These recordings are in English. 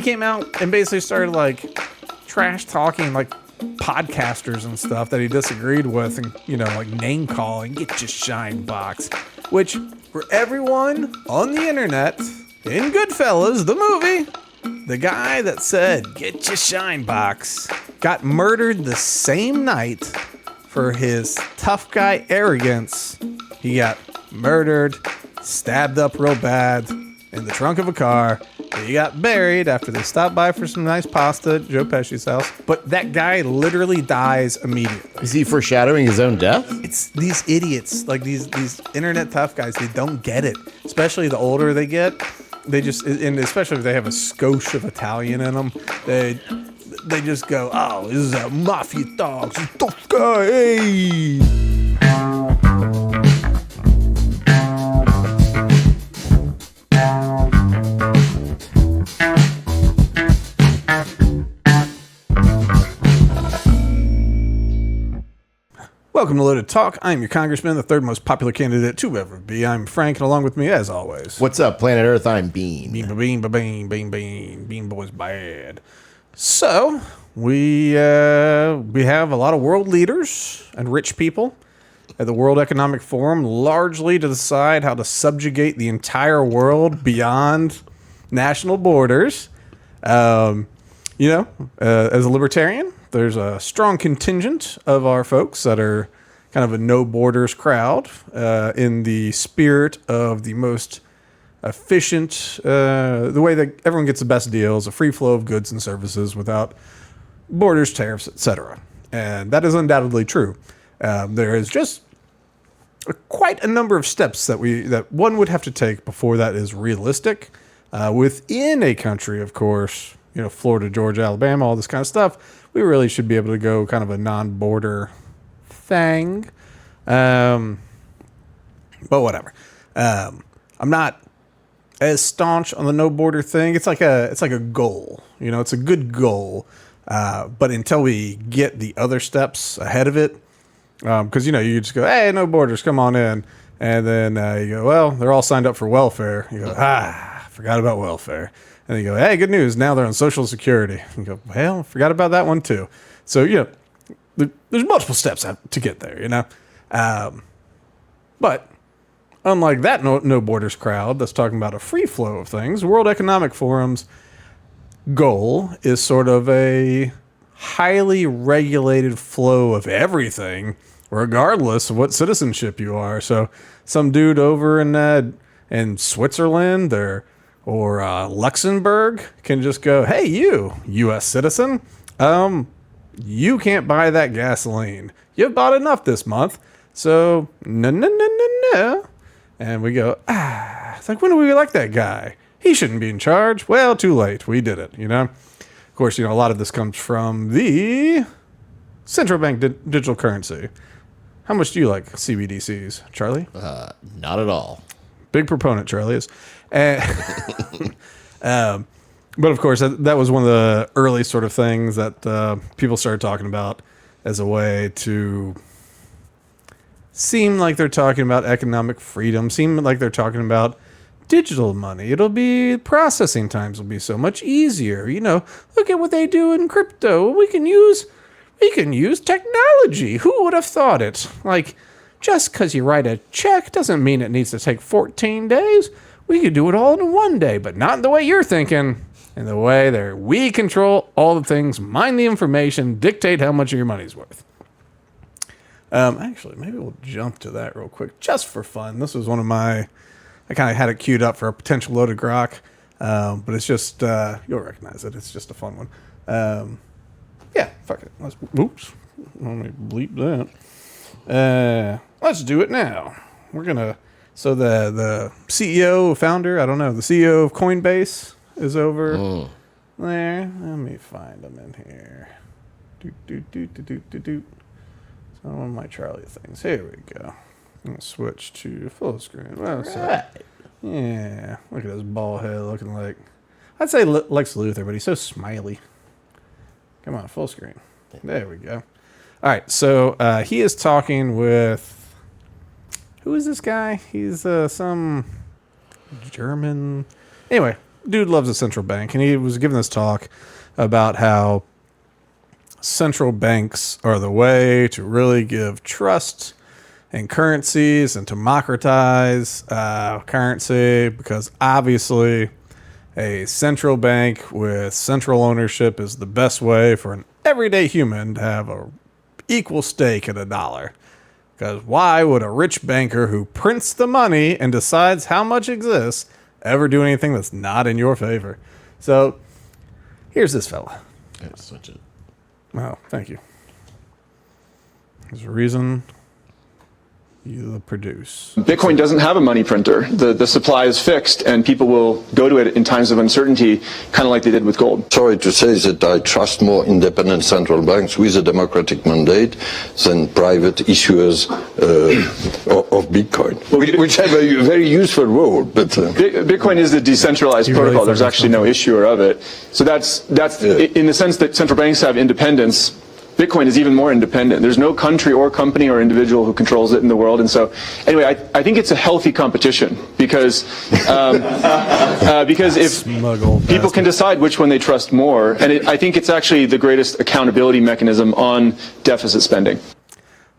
came out and basically started like trash talking like podcasters and stuff that he disagreed with, and like name calling, get your shine box, which for everyone on the internet in Goodfellas, the movie, the guy that said get your shine box got murdered the same night for his tough guy arrogance. He got murdered, stabbed up real bad in the trunk of a car. He got buried after they stopped by for some nice pasta at Joe Pesci's house. But that guy literally dies immediately. Is he foreshadowing his own death? It's these idiots, like these internet tough guys. They don't get it, especially the older they get. They just, and especially if they have a skosh of Italian in them, they just go, oh, this is a mafia dog, this is a tough guy, hey. Welcome to Loaded Talk. I'm your congressman, the third most popular candidate to ever be. I'm Frank, and along with me, as always. What's up, Planet Earth? I'm Bean. Bean boy's bad. So, we have a lot of world leaders and rich people at the World Economic Forum, largely to decide how to subjugate the entire world beyond national borders. As a libertarian, there's a strong contingent of our folks that are kind of a no borders crowd in the spirit of the most efficient, the way that everyone gets the best deals, a free flow of goods and services without borders, tariffs, etc. And that is undoubtedly true. There is just quite a number of steps that one would have to take before that is realistic within a country, of course. Florida, Georgia, Alabama, all this kind of stuff, we really should be able to go kind of a non-border thing. But whatever. I'm not as staunch on the no-border thing. It's like a goal. It's a good goal. But until we get the other steps ahead of it, because, you just go, hey, no borders, come on in. And then you go, well, they're all signed up for welfare. You go, forgot about welfare. And then you go, hey, good news. Now they're on Social Security. You go, well, forgot about that one too. So, there's multiple steps to get there, But unlike that no borders crowd that's talking about a free flow of things, World Economic Forum's goal is sort of a highly regulated flow of everything, regardless of what citizenship you are. So some dude over in Switzerland or Luxembourg can just go, hey, you, U.S. citizen, you can't buy that gasoline. You've bought enough this month, so no. And we go, it's like, when do we elect that guy? He shouldn't be in charge. Well, too late. We did it, Of course, a lot of this comes from the central bank digital currency. How much do you like CBDCs, Charlie? Not at all. Big proponent, Charlie is. But of course, that was one of the early sort of things that people started talking about as a way to seem like they're talking about economic freedom, seem like they're talking about digital money. It'll be processing times will be so much easier. Look at what they do in crypto. We can use technology. Who would have thought it? Like, just because you write a check doesn't mean it needs to take 14 days. We could do it all in one day, but not in the way you're thinking. In the way that we control all the things, mine the information, dictate how much of your money's worth. Actually, maybe we'll jump to that real quick, just for fun. This was one of I kind of had it queued up for a potential loaded grok, but it's just, you'll recognize it. It's just a fun one. Yeah, fuck it. Oops. Let me bleep that. Let's do it now. We're going to... So the CEO, founder, I don't know, the CEO of Coinbase is over there. Let me find him in here. It's on one of my Charlie things. Here we go. I'm going to switch to full screen. Well, right. Yeah. Look at his bald head looking like... I'd say Lex Luthor, but he's so smiley. Come on, full screen. There we go. All right, so he is talking with... Who is this guy? He's some German... Anyway, dude loves a central bank, and he was giving this talk about how central banks are the way to really give trust in currencies and democratize currency, because obviously a central bank with central ownership is the best way for an everyday human to have a equal stake in a dollar. Because why would a rich banker who prints the money and decides how much exists ever do anything that's not in your favor? So here's this fella. Switch it. Oh, thank you. There's a reason you produce. Bitcoin doesn't have a money printer. The supply is fixed, and people will go to it in times of uncertainty, kind of like they did with gold. Sorry to say that I trust more independent central banks with a democratic mandate than private issuers of Bitcoin, which have a very useful role. But Bitcoin is the decentralized protocol. There's actually no issuer of it. So that's in the sense that central banks have independence. Bitcoin is even more independent. There's no country or company or individual who controls it in the world. And so, anyway, I think it's a healthy competition because if people can decide which one they trust more, and I think it's actually the greatest accountability mechanism on deficit spending.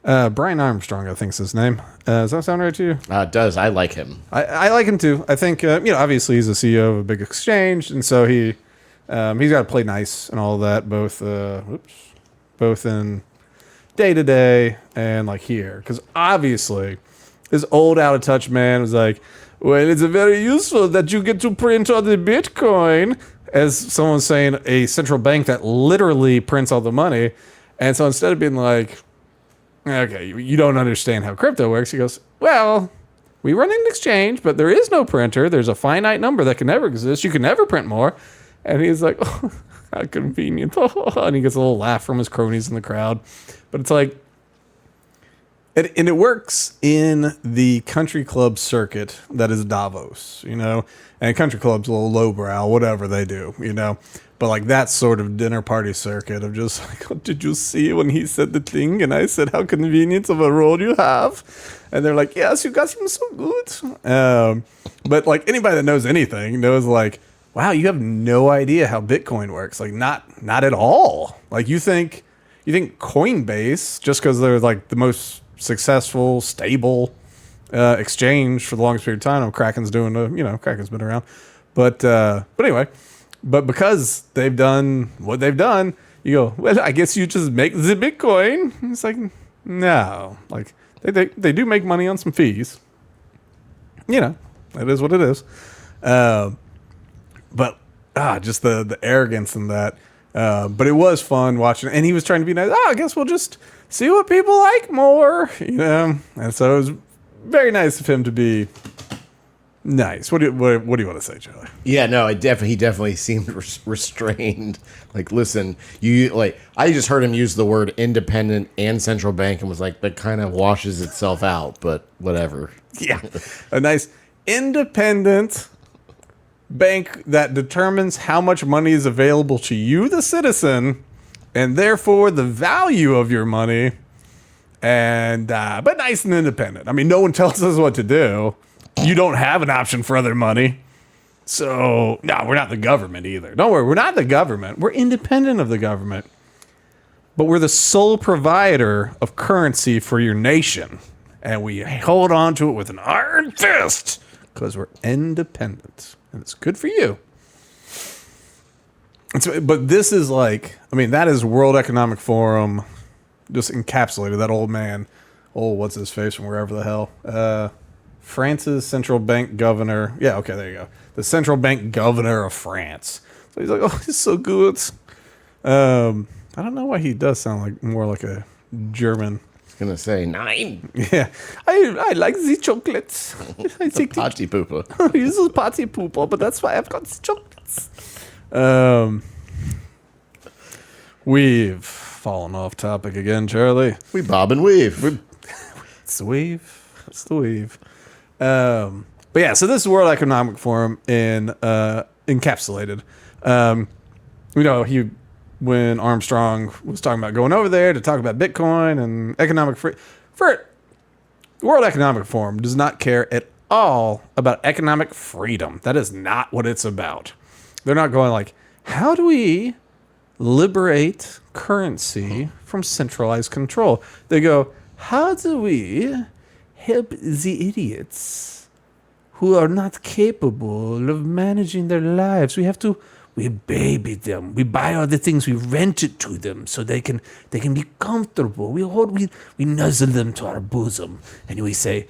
Brian Armstrong, I think is his name. Does that sound right to you? It does. I like him. I like him too. I think, obviously he's the CEO of a big exchange, and so he's got to play nice and all of that, both in day to day and like here, because obviously this old out of touch man was like, well, it's very useful that you get to print all the Bitcoin, as someone saying a central bank that literally prints all the money. And so instead of being like, okay, you don't understand how crypto works, he goes, well, we run an exchange, but there is no printer. There's a finite number that can never exist. You can never print more. And he's like, oh, how convenient. And he gets a little laugh from his cronies in the crowd. But it's like, and it works in the country club circuit that is Davos, and country club's a little lowbrow, whatever they do, But like that sort of dinner party circuit of just like, oh, did you see when he said the thing? And I said, how convenient of a role you have. And they're like, yes, you got him so good. But like anybody that knows anything knows like, wow, you have no idea how Bitcoin works. Like not at all. Like you think Coinbase, just because they're like the most successful, stable exchange for the longest period of time. Kraken's doing Kraken's been around. But anyway, but because they've done what they've done, you go, well, I guess you just make the Bitcoin. It's like, no. Like they do make money on some fees. It is what it is. But just the arrogance in that. But it was fun watching, and he was trying to be nice. I guess we'll just see what people like more, And so it was very nice of him to be nice. What do you want to say, Charlie? Yeah, no, he definitely seemed restrained. Like, listen, I just heard him use the word independent and central bank, and was like, that kind of washes itself out. But whatever. Yeah, a nice independent bank that determines how much money is available to you, the citizen, and therefore the value of your money. And but nice and independent. I mean, no one tells us what to do. You don't have an option for other money. So no, we're not the government either. Don't worry, we're not the government. We're independent of the government. But we're the sole provider of currency for your nation. And we hold on to it with an iron fist because we're independent. And it's good for you. But this is like, that is World Economic Forum just encapsulated. That old man, what's his face from wherever the hell? France's central bank governor. Yeah, okay, there you go. The central bank governor of France. So he's like, oh, he's so good. I don't know why he does sound like more like a German. Gonna say 9. Yeah, I like the chocolates. I think party pooper. This is party pooper, but that's why I've got the chocolates. We've fallen off topic again, Charlie. We bob and weave. It's the weave. It's the weave. But yeah, so this is World Economic Forum in encapsulated. When Armstrong was talking about going over there to talk about Bitcoin and economic World Economic Forum does not care at all about economic freedom. That is not what it's about. They're not going like, how do we liberate currency from centralized control? They go, how do we help the idiots who are not capable of managing their lives? We baby them. We buy all the things. We rent it to them so they can be comfortable. We nuzzle them to our bosom, and we say,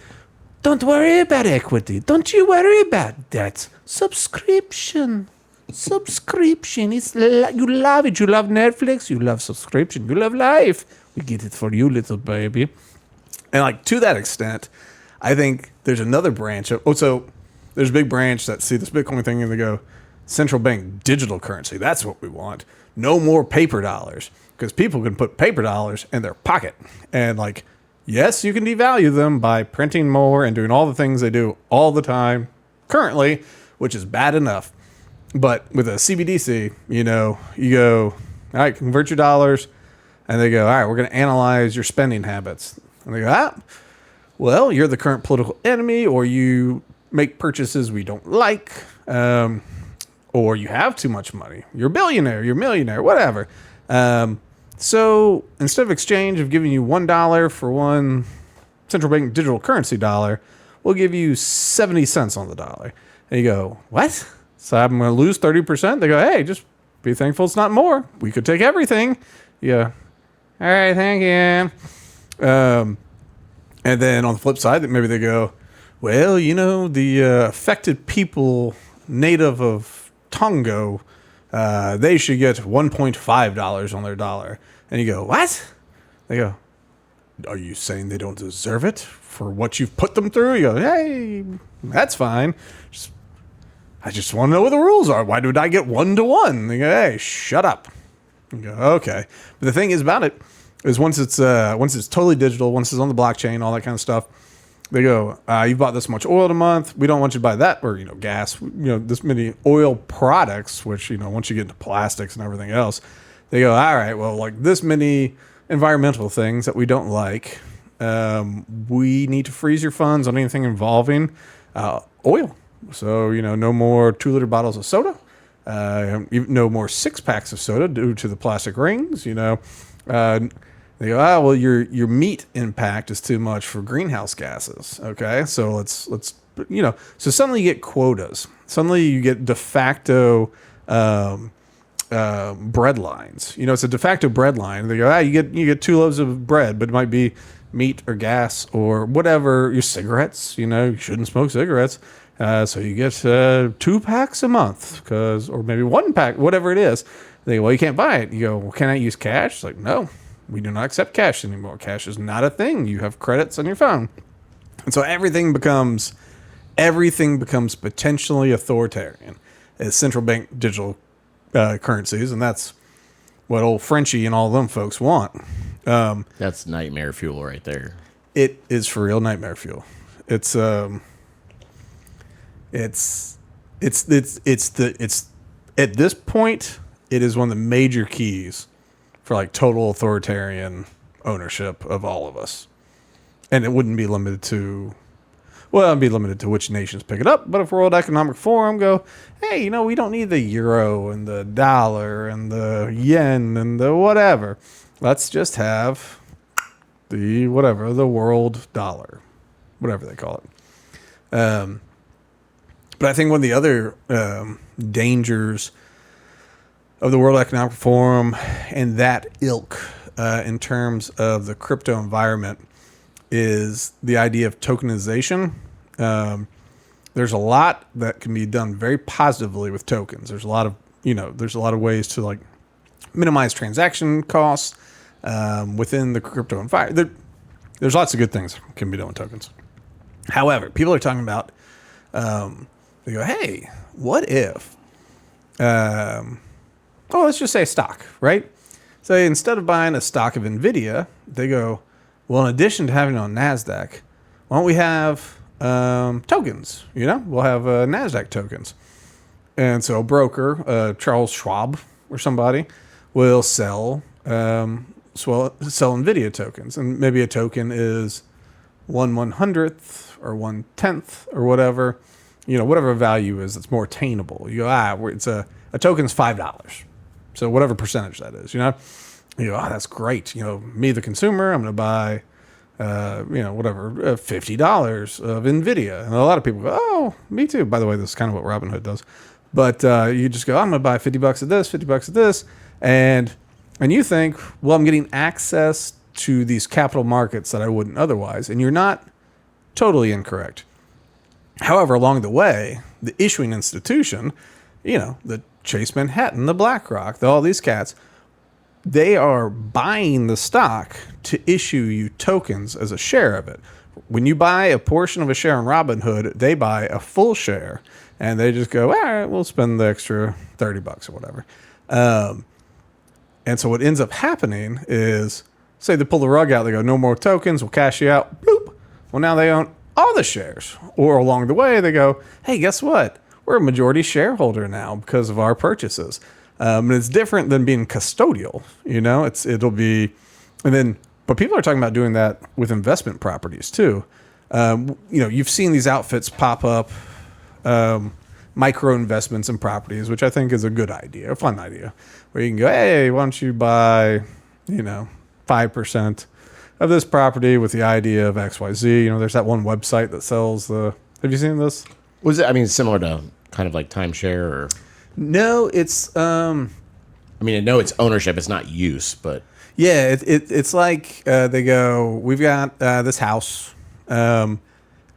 don't worry about equity. Don't you worry about that. Subscription. You love it. You love Netflix. You love subscription. You love life. We get it for you, little baby. And like to that extent, I think there's another branch of. So there's a big branch that see this Bitcoin thing and they go, central bank digital currency. That's what we want. No more paper dollars, because people can put paper dollars in their pocket. And like, yes, you can devalue them by printing more and doing all the things they do all the time currently, which is bad enough. But with a CBDC, you go, all right, convert your dollars. And they go, all right, we're going to analyze your spending habits. And they go, well, you're the current political enemy, or you make purchases we don't like. Or you have too much money. You're a billionaire, you're a millionaire, whatever. So instead of exchange of giving you $1 for one central bank digital currency dollar, we'll give you 70 cents on the dollar. And you go, what? So I'm going to lose 30%? They go, hey, just be thankful it's not more. We could take everything. Yeah. All right, thank you. And then on the flip side, maybe they go, well, the affected people native of Tongo, they should get $1.5 on their dollar. And you go, what? They go, are you saying they don't deserve it for what you've put them through? You go, hey, that's fine. I just want to know what the rules are. Why did I get 1-to-1? They go, hey, shut up. You go, okay. But the thing is about it is once it's totally digital, once it's on the blockchain, all that kind of stuff, they go, you bought this much oil a month. We don't want you to buy that, or, gas, this many oil products, which, once you get into plastics and everything else, they go, all right, well, like this many environmental things that we don't like, we need to freeze your funds on anything involving oil. So, no more 2-liter bottles of soda, no more 6-packs of soda due to the plastic rings, They go, well, your meat impact is too much for greenhouse gases. Okay, so let's so suddenly you get quotas. Suddenly you get de facto bread lines. It's a de facto bread line. They go, you get 2 loaves of bread, but it might be meat or gas or whatever. Your cigarettes, you shouldn't smoke cigarettes. So you get 2 packs a month, or maybe 1 pack, whatever it is. They go, well, you can't buy it. You go, well, can I use cash? It's like, no. We do not accept cash anymore. Cash is not a thing. You have credits on your phone. And so everything becomes potentially authoritarian as central bank digital currencies. And that's what old Frenchie and all of them folks want. That's nightmare fuel right there. It is for real nightmare fuel. It's at this point, it is one of the major keys for like total authoritarian ownership of all of us. And it wouldn't be limited to, it'd be limited to which nations pick it up. But if World Economic Forum go, hey, we don't need the euro and the dollar and the yen and the whatever. Let's just have the world dollar, whatever they call it. But I think one of the other dangers of the World Economic Forum and that ilk in terms of the crypto environment is the idea of tokenization. There's a lot that can be done very positively with tokens. There's a lot of ways to like minimize transaction costs within the crypto environment. There's lots of good things that can be done with tokens. However, people are talking about, they go, hey, what if, let's just say stock, right? So instead of buying a stock of NVIDIA, they go, well, in addition to having it on NASDAQ, why don't we have tokens? We'll have NASDAQ tokens. And so a broker, Charles Schwab or somebody, will sell NVIDIA tokens. And maybe a token is 1/100th or 1/10th or whatever, whatever value is that's more attainable. You go, it's a a token's $5. So whatever percentage that is, you know, oh, that's great. You know, me, the consumer, I'm going to buy, whatever, $50 of NVIDIA. And a lot of people go, oh, me too. By the way, this is kind of what Robinhood does. But you just go, I'm going to buy $50 of this, $50 of this. And you think, well, I'm getting access to these capital markets that I wouldn't otherwise. And you're not totally incorrect. However, along the way, the issuing institution, the Chase Manhattan, the BlackRock, all these cats, they are buying the stock to issue you tokens as a share of it. When you buy a portion of a share in Robinhood, they buy a full share, and they just go, all right, we'll spend the extra $30 or whatever. And so what ends up happening is, say they pull the rug out, they go, no more tokens, we'll cash you out. Bloop. Well, now they own all the shares. Or along the way, they go, hey, guess what? We're a majority shareholder now because of our purchases. And it's different than being custodial, it'll be, but people are talking about doing that with investment properties too. You've seen these outfits pop up, micro investments in properties, which I think is a good idea, a fun idea, where you can go, hey, why don't you buy, 5% of this property with the idea of XYZ. There's that one website that sells have you seen this? Was it, similar to kind of like timeshare or? No, it's, I know it's ownership, it's not use, but. Yeah, it's like they go, we've got this house, and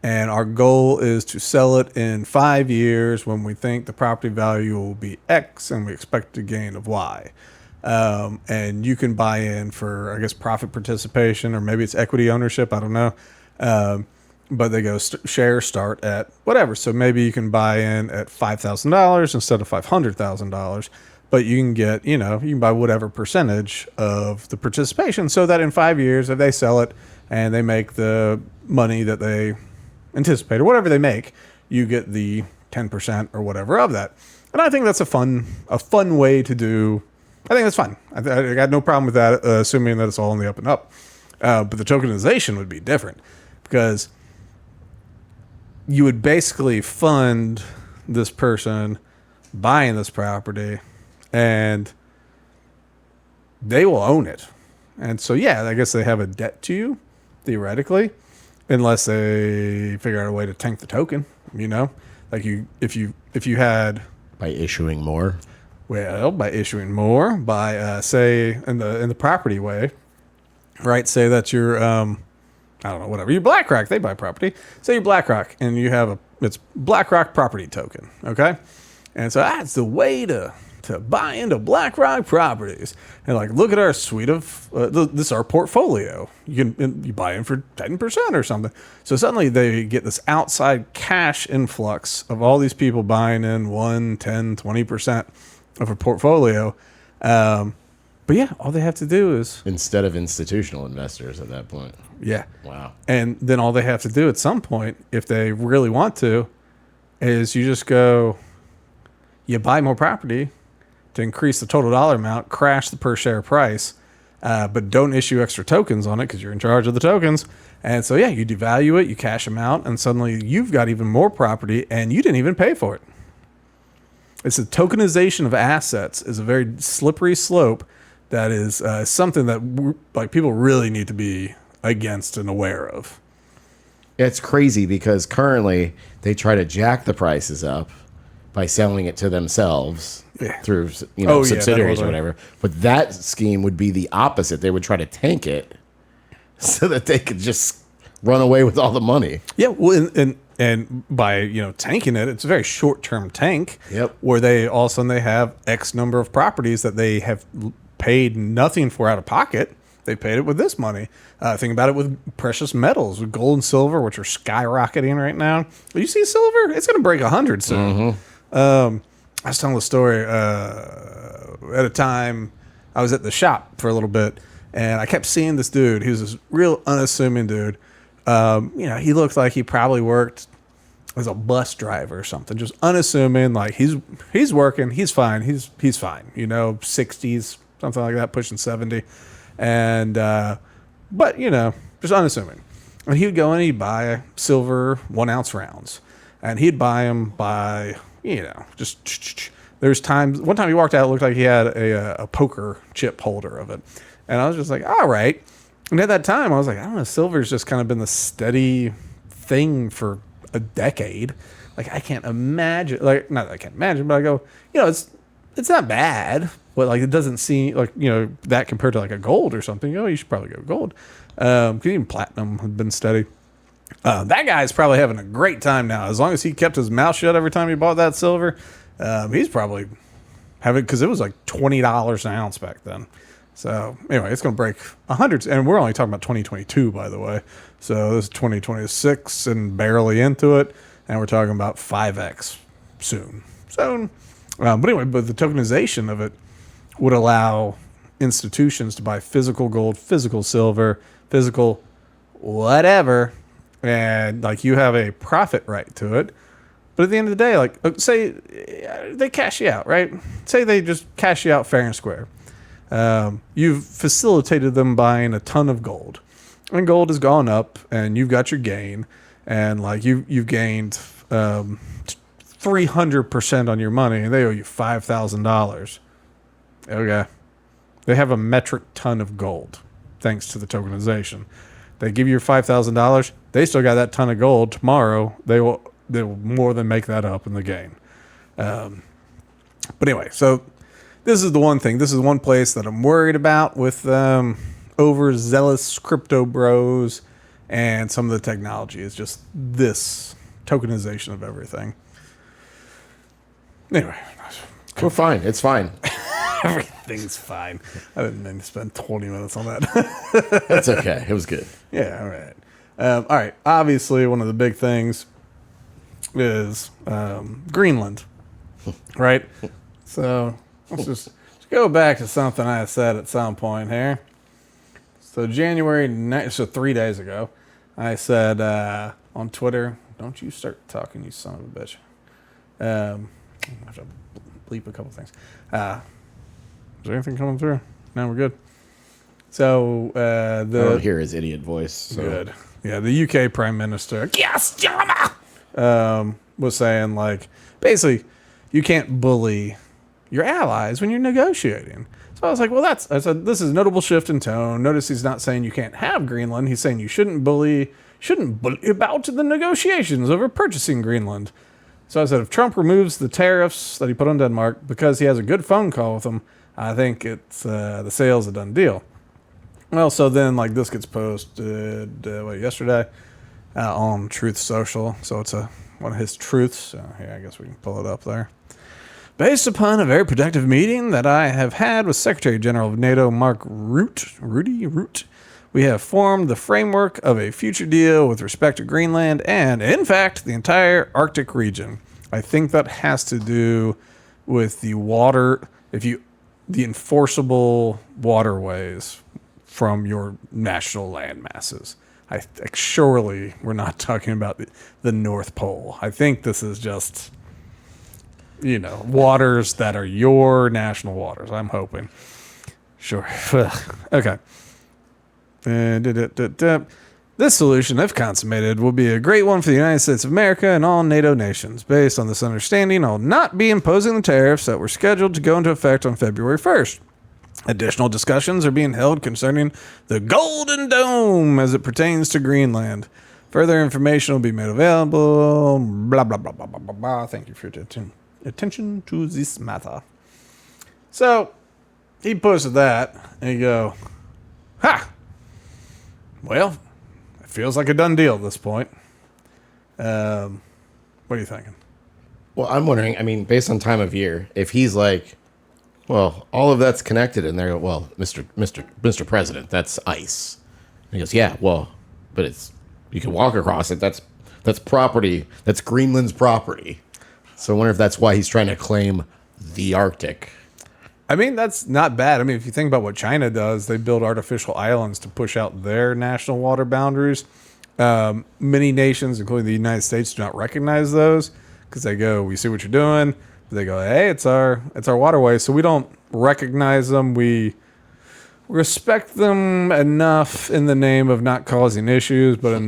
our goal is to sell it in 5 years when we think the property value will be X and we expect a gain of Y. And you can buy in for, I guess, profit participation, or maybe it's equity ownership. I don't know. But they go shares start at whatever. So maybe you can buy in at $5,000 instead of $500,000. But you can get, you can buy whatever percentage of the participation, so that in 5 years, if they sell it and they make the money that they anticipate, or whatever they make, you get the 10% or whatever of that. And I think that's a fun way to do. I think that's fun. I got no problem with that, assuming that it's all in the up and up. But the tokenization would be different, because you would basically fund this person buying this property, and they will own it. And so, yeah, I guess they have a debt to you, theoretically, unless they figure out a way to tank the token, like if you had, by issuing more. Well, by issuing more, by say in the property way, right? Say that you're I don't know, whatever. You're BlackRock, they buy property. Say you're BlackRock and you have it's BlackRock property token, okay? And so that's the way to buy into BlackRock properties. And like, look at our suite of this is our portfolio. You buy in for 10% or something. So suddenly they get this outside cash influx of all these people buying in 1, 10, 20% of a portfolio. But yeah, all they have to do is, instead of institutional investors at that point. Yeah. Wow. And then all they have to do at some point, if they really want to, is you just go, you buy more property to increase the total dollar amount, crash the per share price, but don't issue extra tokens on it because you're in charge of the tokens. And so, yeah, you devalue it, you cash them out, and suddenly you've got even more property and you didn't even pay for it. It's a tokenization of assets is a very slippery slope that is something that people really need to be against and aware of. It's crazy because currently they try to jack the prices up by selling it to themselves through subsidiaries or whatever. But that scheme would be the opposite. They would try to tank it so that they could just run away with all the money. Yeah, well, and by tanking it, it's a very short-term tank. Yep. Where they all of a sudden they have X number of properties that they have paid nothing for out of pocket. They paid it with this money. Think about it with precious metals, with gold and silver, which are skyrocketing right now. You see silver? It's going to break 100 soon. I was telling the story at a time I was at the shop for a little bit, and I kept seeing this dude. He was this real unassuming dude. He looked like he probably worked as a bus driver or something, just unassuming. Like he's working, he's fine, he's fine. 60s, something like that, pushing 70. And, but, just unassuming. And he would go and he'd buy silver 1 ounce rounds. And he'd buy them by, just There's times. One time he walked out, it looked like he had a poker chip holder of it, and I was just like, all right. And at that time, I was like, I don't know, silver's just kind of been the steady thing for a decade. Like I can't imagine. Like not that I can't imagine, but I go, it's not bad, but like it doesn't seem like that compared to like a gold or something. You should probably go gold. Because even platinum had been steady. That guy's probably having a great time now. As long as he kept his mouth shut every time he bought that silver, he's probably having, because it was like $20 an ounce back then. So anyway, it's going to break 100, and we're only talking about 2022, by the way. So this is 2026 and barely into it, and we're talking about 5x soon. But anyway, but the tokenization of it would allow institutions to buy physical gold, physical silver, physical whatever, and like you have a profit right to it. But at the end of the day, like say they cash you out, right? Say they just cash you out fair and square. You've facilitated them buying a ton of gold, and gold has gone up, and you've got your gain, and like you've gained 300% on your money, and they owe you $5,000. Okay, they have a metric ton of gold thanks to the tokenization. They give you your $5,000. They still got that ton of gold. Tomorrow they will more than make that up in the gain. But anyway, so this is the one thing. This is one place that I'm worried about with overzealous crypto bros and some of the technology is just this tokenization of everything. Anyway, We're fine. It's fine. everything's fine. I didn't mean to spend 20 minutes on that. That's okay. It was good. Yeah, all right. All right. Obviously, one of the big things is Greenland, right? So let's go back to something I said at some point here. So January 9th, so 3 days ago, I said on Twitter, "Don't you start talking, you son of a bitch." I have to bleep a couple things. Is there anything coming through? No, we're good. So I don't hear his idiot voice. So. Good. Yeah, the UK Prime Minister was saying, like, basically, you can't bully your allies when you're negotiating. So I was like, well, I said, this is a notable shift in tone. Notice he's not saying you can't have Greenland. He's saying you shouldn't bully about the negotiations over purchasing Greenland. So I said, if Trump removes the tariffs that he put on Denmark because he has a good phone call with them, I think it's the sale's a done deal. Well, so then, like, this gets posted, yesterday on Truth Social. So it's one of his truths. So here, I guess we can pull it up there. Based upon a very productive meeting that I have had with Secretary General of NATO Mark Rudy, we have formed the framework of a future deal with respect to Greenland and, in fact, the entire Arctic region. I think that has to do with the water, the enforceable waterways from your national land masses. Surely we're not talking about the North Pole. I think this is just, waters that are your national waters. I'm hoping. Sure. Okay. This solution, if consummated, will be a great one for the United States of America and all NATO nations. Based on this understanding, I'll not be imposing the tariffs that were scheduled to go into effect on February 1st. Additional discussions are being held concerning the Golden Dome as it pertains to Greenland. Further information will be made available. Blah, blah, blah, blah, blah, blah, blah. Thank you for your attention to this matter. So, he posted that, and you go, ha! Well, it feels like a done deal at this point. What are you thinking? Well, I'm wondering, based on time of year, if he's like, well, all of that's connected, and they're, well, Mr. President, that's ice. And he goes, yeah, well, but you can walk across it. That's property. That's Greenland's property. So I wonder if that's why he's trying to claim the Arctic. That's not bad. If you think about what China does, they build artificial islands to push out their national water boundaries. Many nations, including the United States, do not recognize those because they go, we see what you're doing. They go, hey, it's our waterway, so we don't recognize them. We respect them enough in the name of not causing issues, but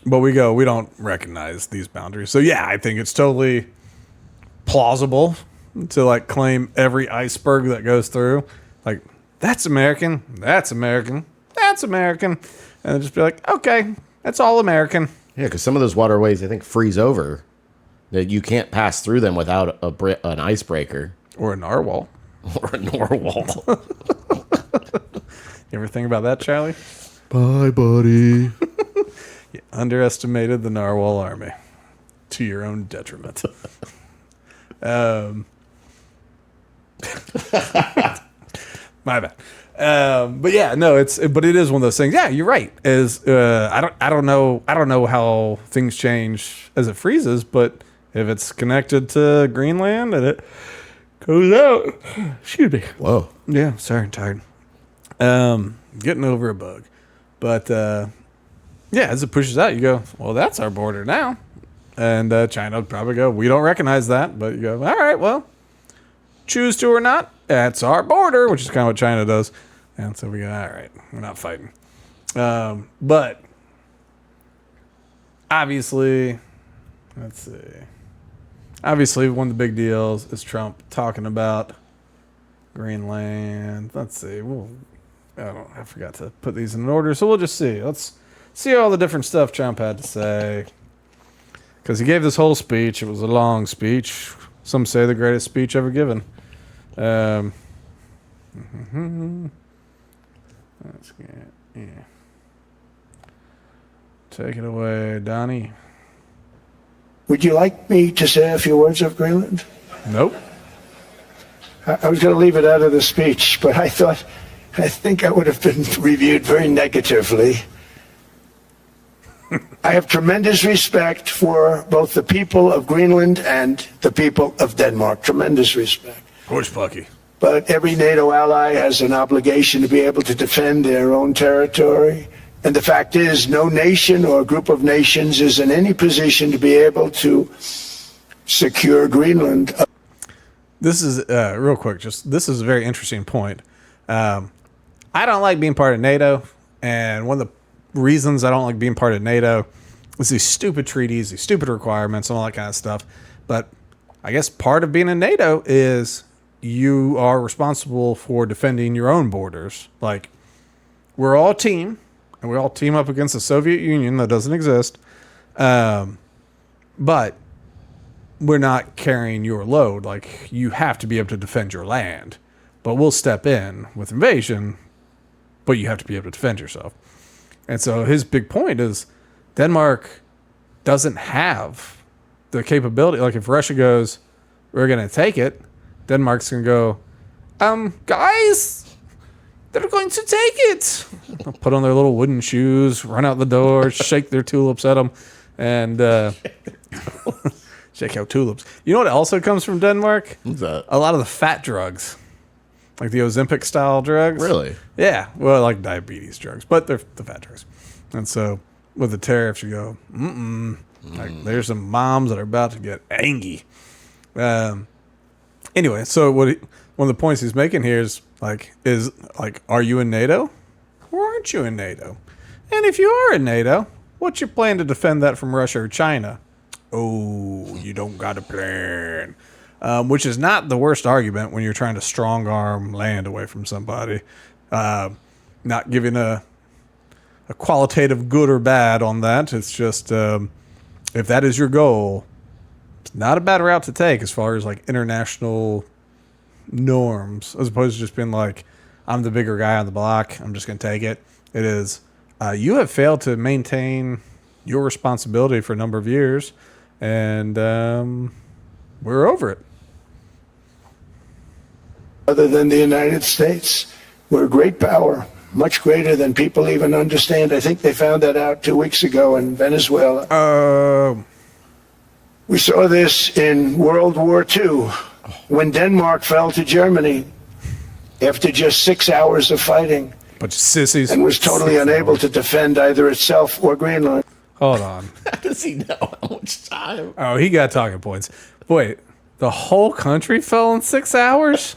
we don't recognize these boundaries. So yeah, I think it's totally plausible to like claim every iceberg that goes through. Like, that's American, that's American, that's American. And just be like, okay, that's all American. Yeah, because some of those waterways, I think, freeze over. That you can't pass through them without an icebreaker. Or a narwhal. Or a narwhal. You ever think about that, Charlie? Bye, buddy. You underestimated the narwhal army to your own detriment. My bad. But yeah, no, but it is one of those things. Yeah, you're right. I don't know how things change as it freezes, but if it's connected to Greenland and it goes out, excuse me. Whoa. Yeah, sorry, I'm tired. Getting over a bug, but yeah, as it pushes out, you go, well, that's our border now, and China would probably go, we don't recognize that, but you go, all right, well, choose to or not, that's our border, which is kind of what China does. And so we go, all right, we're not fighting. But obviously, let's see. Obviously, one of the big deals is Trump talking about Greenland. Let's see. I forgot to put these in order, so we'll just see. Let's see all the different stuff Trump had to say. Because he gave this whole speech. It was a long speech. Some say the greatest speech ever given. Let's get, yeah. Take it away, Donnie. Would you like me to say a few words of Greenland? Nope. I was going to leave it out of the speech, but I think I would have been reviewed very negatively. I have tremendous respect for both the people of Greenland and the people of Denmark. Tremendous respect. Horse Pucky. But every NATO ally has an obligation to be able to defend their own territory. And the fact is, no nation or group of nations is in any position to be able to secure Greenland. This is, real quick, this is a very interesting point. I don't like being part of NATO, and one of the reasons I don't like being part of NATO is these stupid treaties, these stupid requirements, and all that kind of stuff. But I guess part of being in NATO is you are responsible for defending your own borders. Like, we're all a team, and we all team up against the Soviet Union that doesn't exist. But we're not carrying your load. Like, you have to be able to defend your land. But we'll step in with invasion, but you have to be able to defend yourself. And so his big point is Denmark doesn't have the capability. Like, if Russia goes, we're going to take it, Denmark's going to go, guys, they're going to take it. They'll put on their little wooden shoes, run out the door, shake their tulips at them, and shake out tulips. You know what also comes from Denmark? What's that? A lot of the fat drugs. Like the Ozempic style drugs. Really? Yeah. Well, like diabetes drugs, but they're the fat drugs. And so with the tariffs, you go, Like, there's some moms that are about to get angry. Anyway, so one of the points he's making here is are you in NATO or aren't you in NATO? And if you are in NATO, what's your plan to defend that from Russia or China? Oh, you don't got a plan. Which is not the worst argument when you're trying to strong arm land away from somebody. Not giving a qualitative good or bad on that. It's just if that is your goal, it's not a bad route to take as far as like international norms, as opposed to just being like, I'm the bigger guy on the block, I'm just going to take it. It is, you have failed to maintain your responsibility for a number of years, and we're over it. Other than the United States, we're a great power, much greater than people even understand. I think they found that out 2 weeks ago in Venezuela. We saw this in World War II, when Denmark fell to Germany after just 6 hours of fighting. Bunch of sissies. And was totally unable to defend either itself or Greenland. Hold on. How does he know how much time? Oh, he got talking points. Wait, the whole country fell in 6 hours?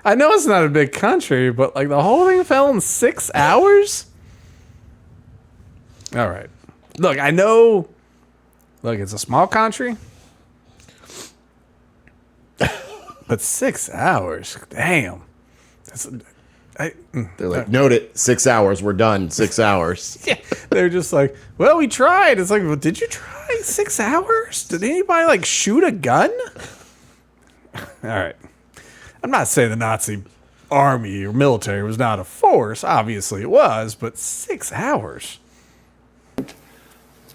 I know it's not a big country, but like the whole thing fell in 6 hours? All right. Look, I know. Look, it's a small country. But 6 hours, damn. They're like, note it, 6 hours, we're done, 6 hours. Yeah, they're just like, well, we tried. It's like, well, did you try 6 hours? Did anybody like shoot a gun? All right. I'm not saying the Nazi army or military was not a force. Obviously it was, but 6 hours.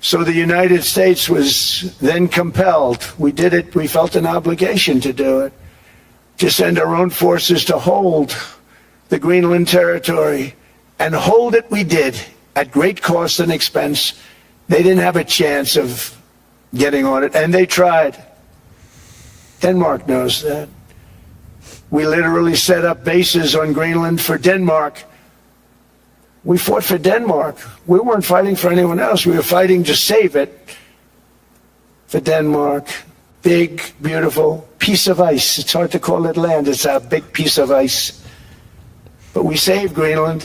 So the United States was then compelled. We did it. We felt an obligation to do it, to send our own forces to hold the Greenland territory, and hold it we did at great cost and expense. They didn't have a chance of getting on it, and they tried. Denmark knows that. We literally set up bases on Greenland for Denmark. We fought for Denmark. We weren't fighting for anyone else. We were fighting to save it for Denmark. Big, beautiful piece of ice. It's hard to call it land. It's a big piece of ice. But we saved Greenland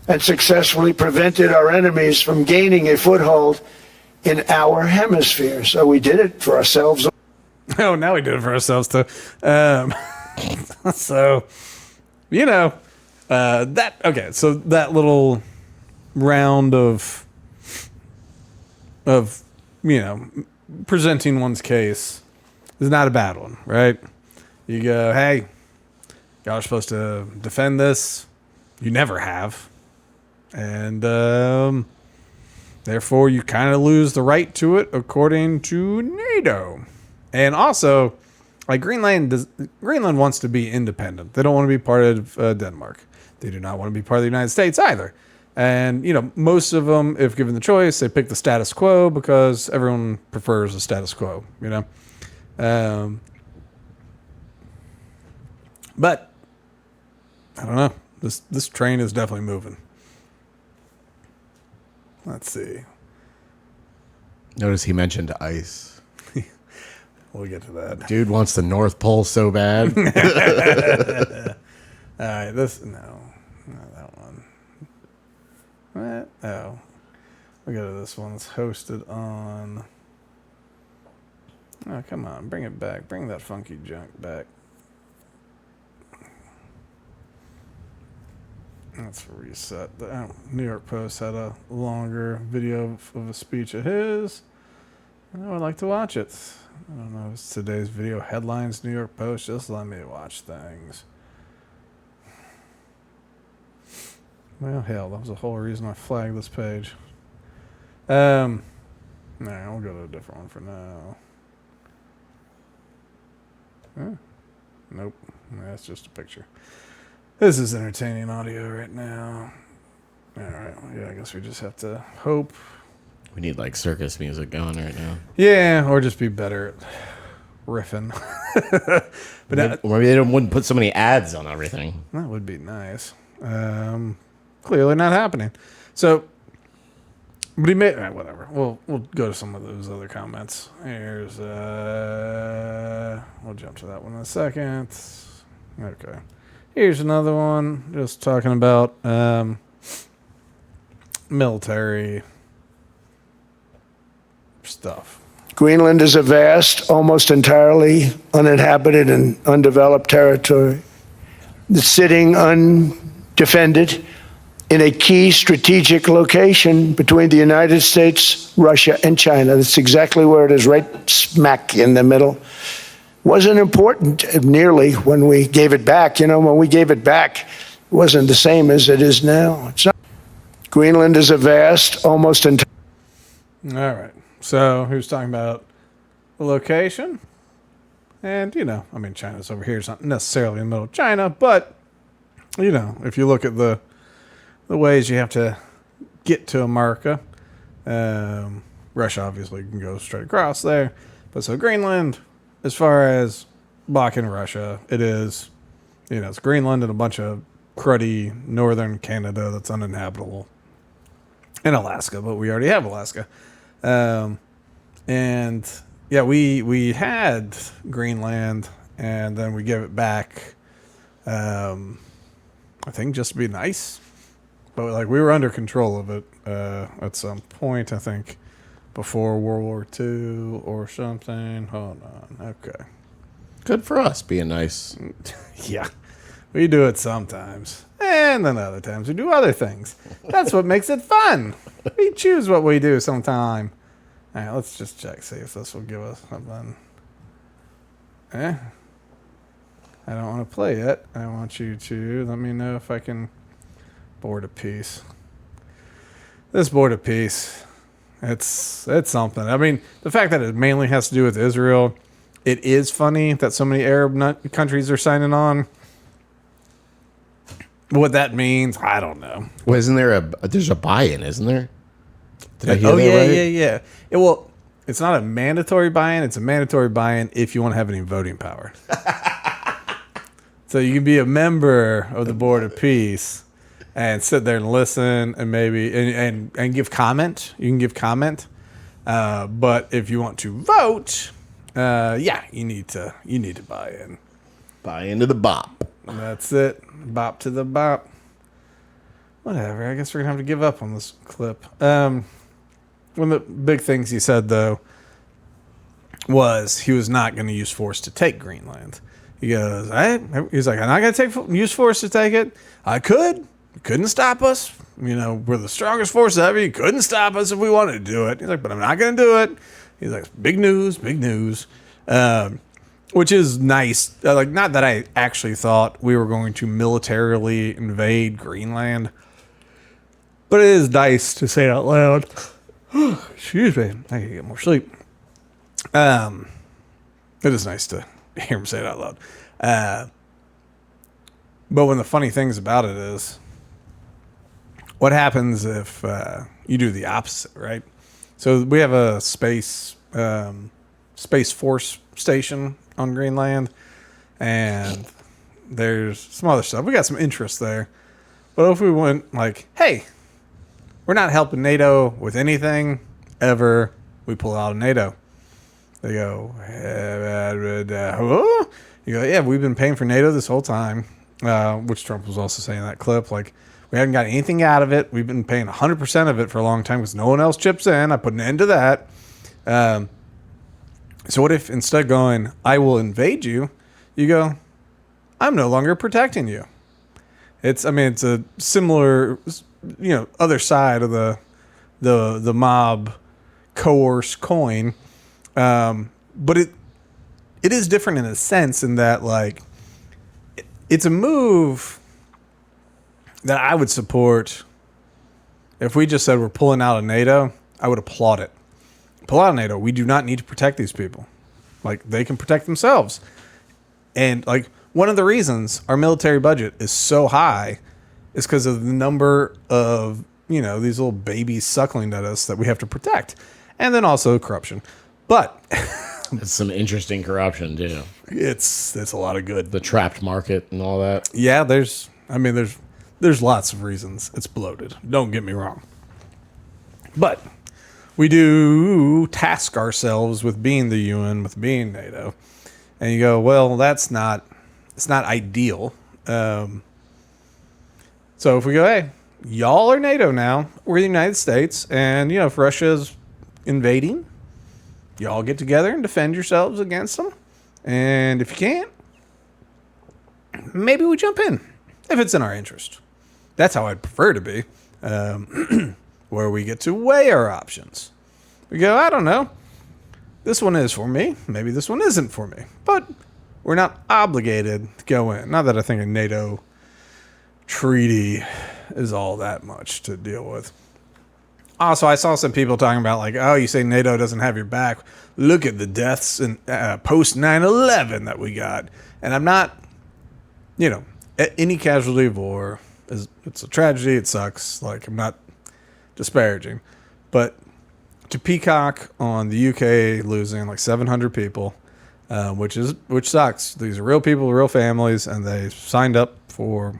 and successfully prevented our enemies from gaining a foothold in our hemisphere. So we did it for ourselves. Oh, now we did it for ourselves too. So, you know, so that little round of, you know, presenting one's case is not a bad one, right? You go, hey, y'all are supposed to defend this. You never have. And therefore, you kind of lose the right to it according to NATO. And also, like Greenland wants to be independent. They don't want to be part of Denmark. They do not want to be part of the United States either. And, you know, most of them, if given the choice, they pick the status quo because everyone prefers the status quo, you know. But I don't know. This train is definitely moving. Let's see. Notice he mentioned ice. We'll get to that. Dude wants the North Pole so bad. All right, not that one. What? Oh, we go to this one. It's hosted on. Oh, come on, bring it back. Bring that funky junk back. Let's reset. The New York Post had a longer video of a speech of his. I would like to watch it. I don't know. It's today's video headlines, New York Post. Just let me watch things. Well, hell, that was the whole reason I flagged this page. Nah, we'll go to a different one for now. Huh? Nope. That's just a picture. This is entertaining audio right now. All right. Well, yeah, I guess we just have to hope. We need like circus music going right now. Yeah, or just be better at riffing. But maybe they wouldn't put so many ads on everything. That would be nice. Clearly not happening. So, but he made whatever. We'll go to some of those other comments. Here's we'll jump to that one in a second. Okay. Here's another one. Just talking about military stuff. Greenland is a vast, almost entirely uninhabited and undeveloped territory. It's sitting undefended in a key strategic location between the United States, Russia, and China. That's exactly where it is, right smack in the middle. Wasn't important nearly when we gave it back. You know, when we gave it back, it wasn't the same as it is now. It's not. Greenland is a vast, almost entirely. All right. So who's talking about the location? And, you know, I mean, China's over here. It's not necessarily in the middle of China, but, you know, if you look at the ways you have to get to America, Russia obviously can go straight across there. But so Greenland, as far as blocking Russia, it is, you know, it's Greenland and a bunch of cruddy northern Canada that's uninhabitable. And Alaska, but we already have Alaska. And yeah, we had Greenland and then we gave it back, I think just to be nice, but like we were under control of it, at some point, I think before World War II or something. Hold on. Okay. Good for us being nice. Yeah, we do it sometimes. And then other times we do other things. That's what makes it fun. We choose what we do sometime. All right, let's just check, see if this will give us something. I don't want to play it. I want you to let me know if I can board a piece. This board of peace, it's something. I mean, the fact that it mainly has to do with Israel, it is funny that so many Arab countries are signing on. What that means, I don't know. Well, isn't there there's a buy-in, isn't there? Did I hear Oh, that yeah, right? yeah. Well, it's not a mandatory buy-in. It's a mandatory buy-in if you want to have any voting power. So you can be a member of the Board of Peace and sit there and listen and maybe and give comment. You can give comment. But if you want to vote, you need to buy in. Buy into the bop. That's it. Bop to the bop. Whatever. I guess we're gonna have to give up on this clip. One of the big things he said though was he was not going to use force to take Greenland. He goes, he's like, I'm not going to use force to take it. I could. You couldn't stop us. You know, we're the strongest force ever. You couldn't stop us if we wanted to do it. He's like, but I'm not going to do it. He's like, big news, big news. Which is nice. Like, not that I actually thought we were going to militarily invade Greenland, but it is nice to say it out loud. Excuse me. I can get more sleep. It is nice to hear him say it out loud. But one of the funny things about it is, what happens if you do the opposite, right? So we have a space force station on Greenland, and there's some other stuff. We got some interest there. But if we went like, hey, we're not helping NATO with anything ever, we pull out of NATO. They go, you go, yeah, we've been paying for NATO this whole time, which Trump was also saying in that clip. Like, we haven't got anything out of it. We've been paying 100% of it for a long time because no one else chips in. I put an end to that. So what if instead of going, I will invade you, you go, I'm no longer protecting you. It's a similar, other side of the mob coerce coin. But it is different in a sense in that, like, it's a move that I would support. If we just said we're pulling out of NATO, I would applaud it. Pull out of NATO. We do not need to protect these people. Like, they can protect themselves. And, like, one of the reasons our military budget is so high is because of the number of, these little babies suckling at us that we have to protect. And then also corruption. But it's some interesting corruption too. It's a lot of good. The trapped market and all that. Yeah, there's lots of reasons it's bloated. Don't get me wrong. But we do task ourselves with being the UN, with being NATO. And you go, well, it's not ideal. So if we go, hey, y'all are NATO now, we're the United States, and if Russia's invading, y'all get together and defend yourselves against them. And if you can't, maybe we jump in if it's in our interest. That's how I'd prefer to be, where we get to weigh our options. We go, I don't know. This one is for me. Maybe this one isn't for me. But we're not obligated to go in. Not that I think a NATO treaty is all that much to deal with. Also, I saw some people talking about, like, oh, you say NATO doesn't have your back. Look at the deaths in post 9/11 that we got. And I'm not, any casualty of war, it's a tragedy. It sucks. Like, I'm not disparaging. But to peacock on the UK losing like 700 people, which sucks. These are real people, real families, and they signed up for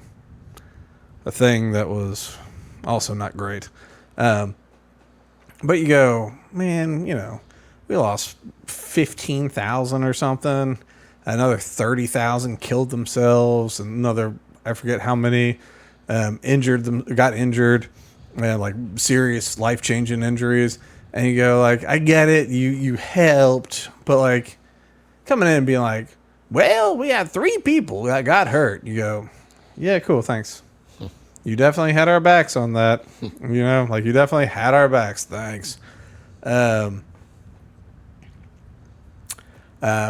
a thing that was also not great. But you go, man, we lost 15,000 or something. Another 30,000 killed themselves. Another, I forget how many, got injured, and like serious life-changing injuries. And you go, like, I get it, you helped, but like coming in and being like, well, we had 3 people that got hurt. You go, yeah, cool, thanks. You definitely had our backs on that. You know, like you definitely had our backs. Thanks. But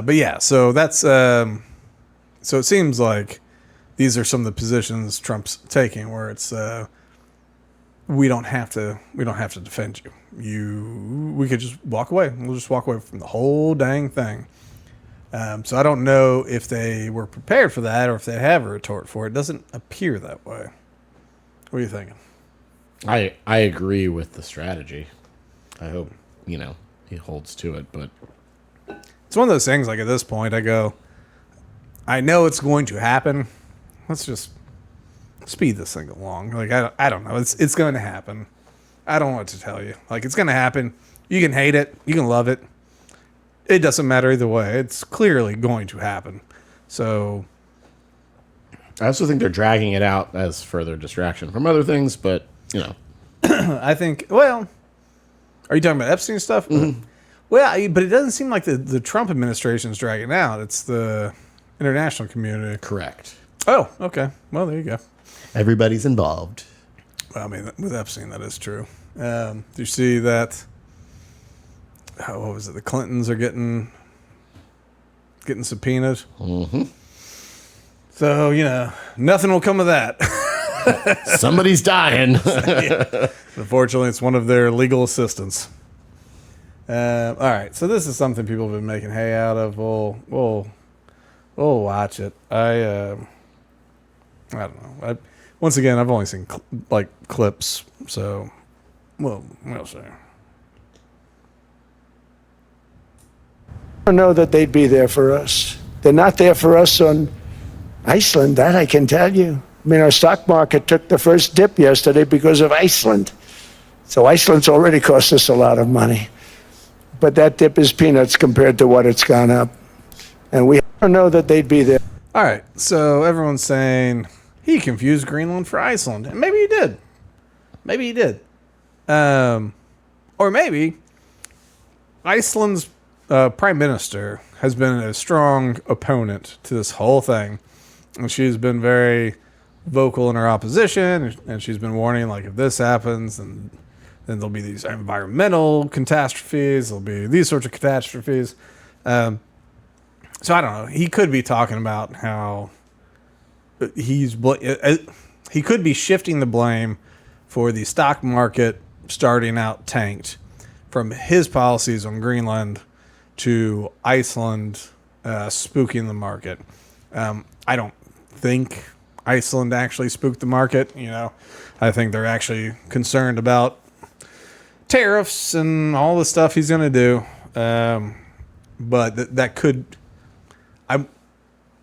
yeah, so that's so it seems like these are some of the positions Trump's taking, where it's we don't have to defend you. We could just walk away. We'll just walk away from the whole dang thing. So I don't know if they were prepared for that or if they have a retort for it. It doesn't appear that way. What are you thinking? I agree with the strategy. I hope, he holds to it, but It's one of those things, like at this point, I go, I know it's going to happen. Let's just speed this thing along. Like, I don't know. It's going to happen. I don't know what to tell you. Like, it's going to happen. You can hate it. You can love it. It doesn't matter either way. It's clearly going to happen. So I also think they're dragging it out as further distraction from other things, but, I think, well, are you talking about Epstein stuff? Mm-hmm. Well, but it doesn't seem like the Trump administration is dragging it out. It's the international community. Correct. Oh, okay. Well, there you go. Everybody's involved. Well, I mean, with Epstein, that is true. Do you see that? What was it? The Clintons are getting subpoenaed. Mm-hmm. So, nothing will come of that. Somebody's dying. Yeah. Unfortunately, it's one of their legal assistants. All right, so this is something people have been making hay out of. We'll watch it. I don't know. Once again, I've only seen clips, so we'll see. I don't know that they'd be there for us. They're not there for us on Iceland, that I can tell you. I mean, our stock market took the first dip yesterday because of Iceland. So Iceland's already cost us a lot of money. But that dip is peanuts compared to what it's gone up. And we don't know that they'd be there. All right, so everyone's saying he confused Greenland for Iceland. And maybe he did. Maybe he did. Or maybe Iceland's prime minister has been a strong opponent to this whole thing. And she's been very vocal in her opposition. And she's been warning, like, if this happens, then there'll be these environmental catastrophes. There'll be these sorts of catastrophes. So I don't know. He could be talking about how he could be shifting the blame for the stock market starting out tanked from his policies on Greenland to Iceland spooking the market. I don't think Iceland actually spooked the market. I think they're actually concerned about tariffs and all the stuff he's going to do. But that could,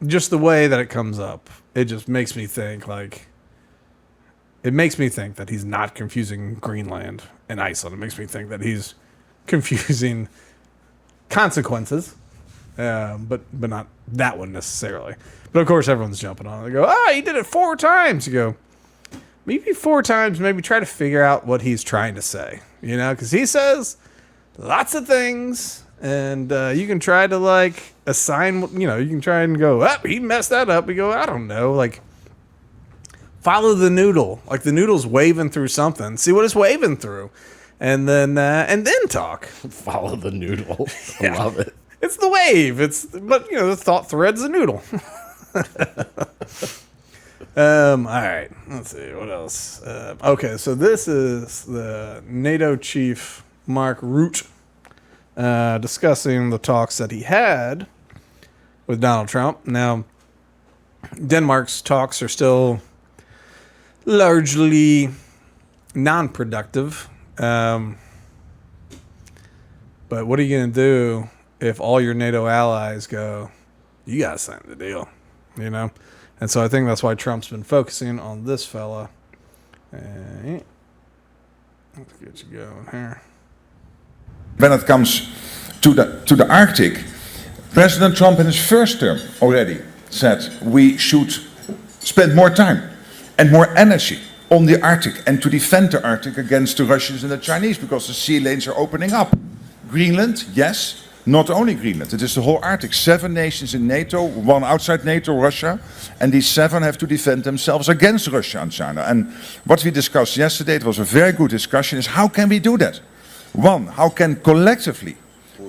just the way that it comes up, it just makes me think that he's not confusing Greenland and Iceland. It makes me think that he's confusing consequences, but not that one necessarily. But of course, everyone's jumping on it. They go, he did it 4 times. You go, maybe 4 times, maybe try to figure out what he's trying to say, because he says lots of things, and you can try to assign, you can try and go, he messed that up. We go, I don't know, follow the noodle, the noodle's waving through something, see what it's waving through, and then talk. Follow the noodle. I Yeah. love it. It's the wave. But the thought thread's the noodle. All right. Let's see what else. Okay, so this is the NATO chief Mark Rutte discussing the talks that he had with Donald Trump. Now, Denmark's talks are still largely non-productive. But what are you going to do if all your NATO allies go, you got to sign the deal, And so I think that's why Trump's been focusing on this fella. Let's get you going here. When it comes to the Arctic, President Trump in his first term already said we should spend more time and more energy on the Arctic and to defend the Arctic against the Russians and the Chinese because the sea lanes are opening up. Greenland, yes, not only Greenland, it is the whole Arctic. 7 nations in NATO, 1 outside NATO, Russia, and these 7 have to defend themselves against Russia and China. And what we discussed yesterday, it was a very good discussion, is how can we do that? 1, how can collectively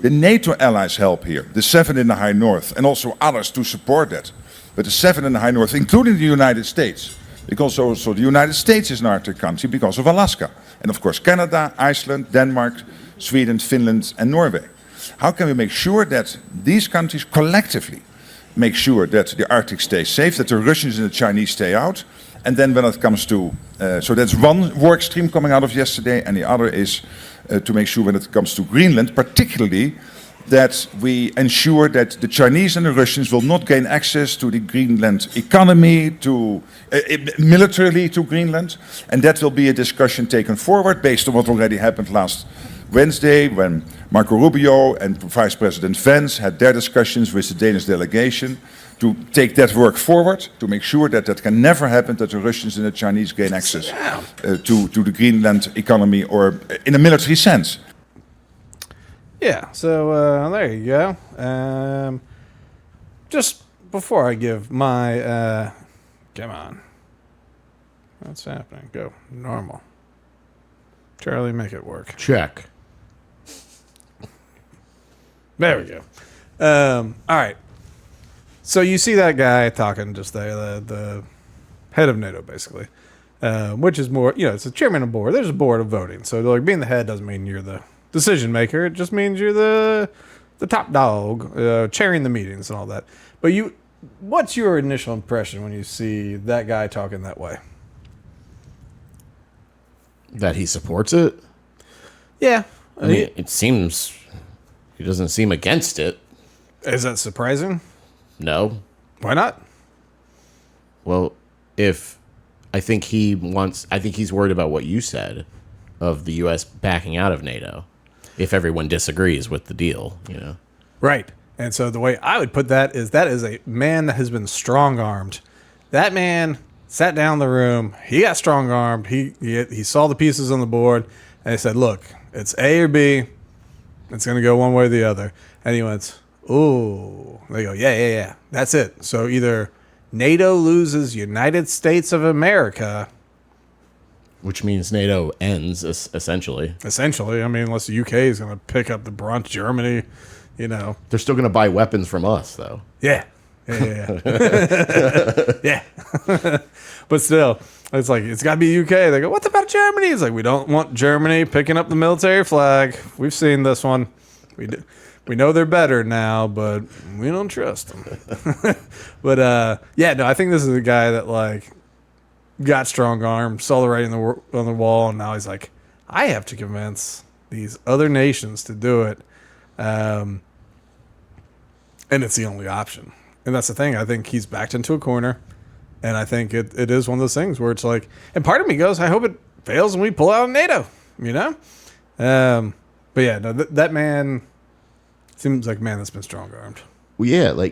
the NATO allies help here, the 7 in the High North, and also others to support that. But the 7 in the High North, including the United States, because also the United States is an Arctic country because of Alaska. And of course Canada, Iceland, Denmark, Sweden, Finland and Norway. How can we make sure that these countries collectively make sure that the Arctic stays safe, that the Russians and the Chinese stay out? And then when it comes to, so that's one work stream coming out of yesterday, and the other is to make sure when it comes to Greenland, particularly, that we ensure that the Chinese and the Russians will not gain access to the Greenland economy, to militarily to Greenland, and that will be a discussion taken forward based on what already happened last Wednesday when Marco Rubio and Vice President Vance had their discussions with the Danish delegation to take that work forward, to make sure that that can never happen, that the Russians and the Chinese gain access to the Greenland economy or in a military sense. Yeah, so there you go. Just before I give my... come on. What's happening? Go. Normal. Charlie, make it work. Check. There we go. All right. So you see that guy talking just there, the head of NATO, basically, which is more, it's a chairman of board. There's a board of voting. So like being the head doesn't mean you're the decision maker. It just means you're the top dog, chairing the meetings and all that. But what's your initial impression when you see that guy talking that way? That he supports it? Yeah. I mean, it seems he doesn't seem against it. Is that surprising? No. Why not? Well, I think he's worried about what you said of the U.S. backing out of NATO if everyone disagrees with the deal, Right. And so the way I would put that is a man that has been strong-armed. That man sat down in the room. He got strong-armed. He saw the pieces on the board, and he said, look, it's A or B. It's going to go one way or the other. And he went, ooh. They go, yeah. That's it. So either NATO loses United States of America. Which means NATO ends, essentially. Essentially. I mean, unless the UK is going to pick up the brunt, Germany, They're still going to buy weapons from us, though. Yeah. Yeah. But still, it's like, it's got to be UK. They go, what about Germany? It's like, we don't want Germany picking up the military flag. We've seen this one. We know they're better now, but we don't trust them. But, I think this is a guy that, got strong arm, saw the writing on the wall, and now he's like, I have to convince these other nations to do it. And it's the only option. And that's the thing. I think he's backed into a corner. And I think it is one of those things where it's like, and part of me goes, I hope it fails and we pull out of NATO, But yeah, no, that man seems like a man that's been strong-armed. Well, yeah,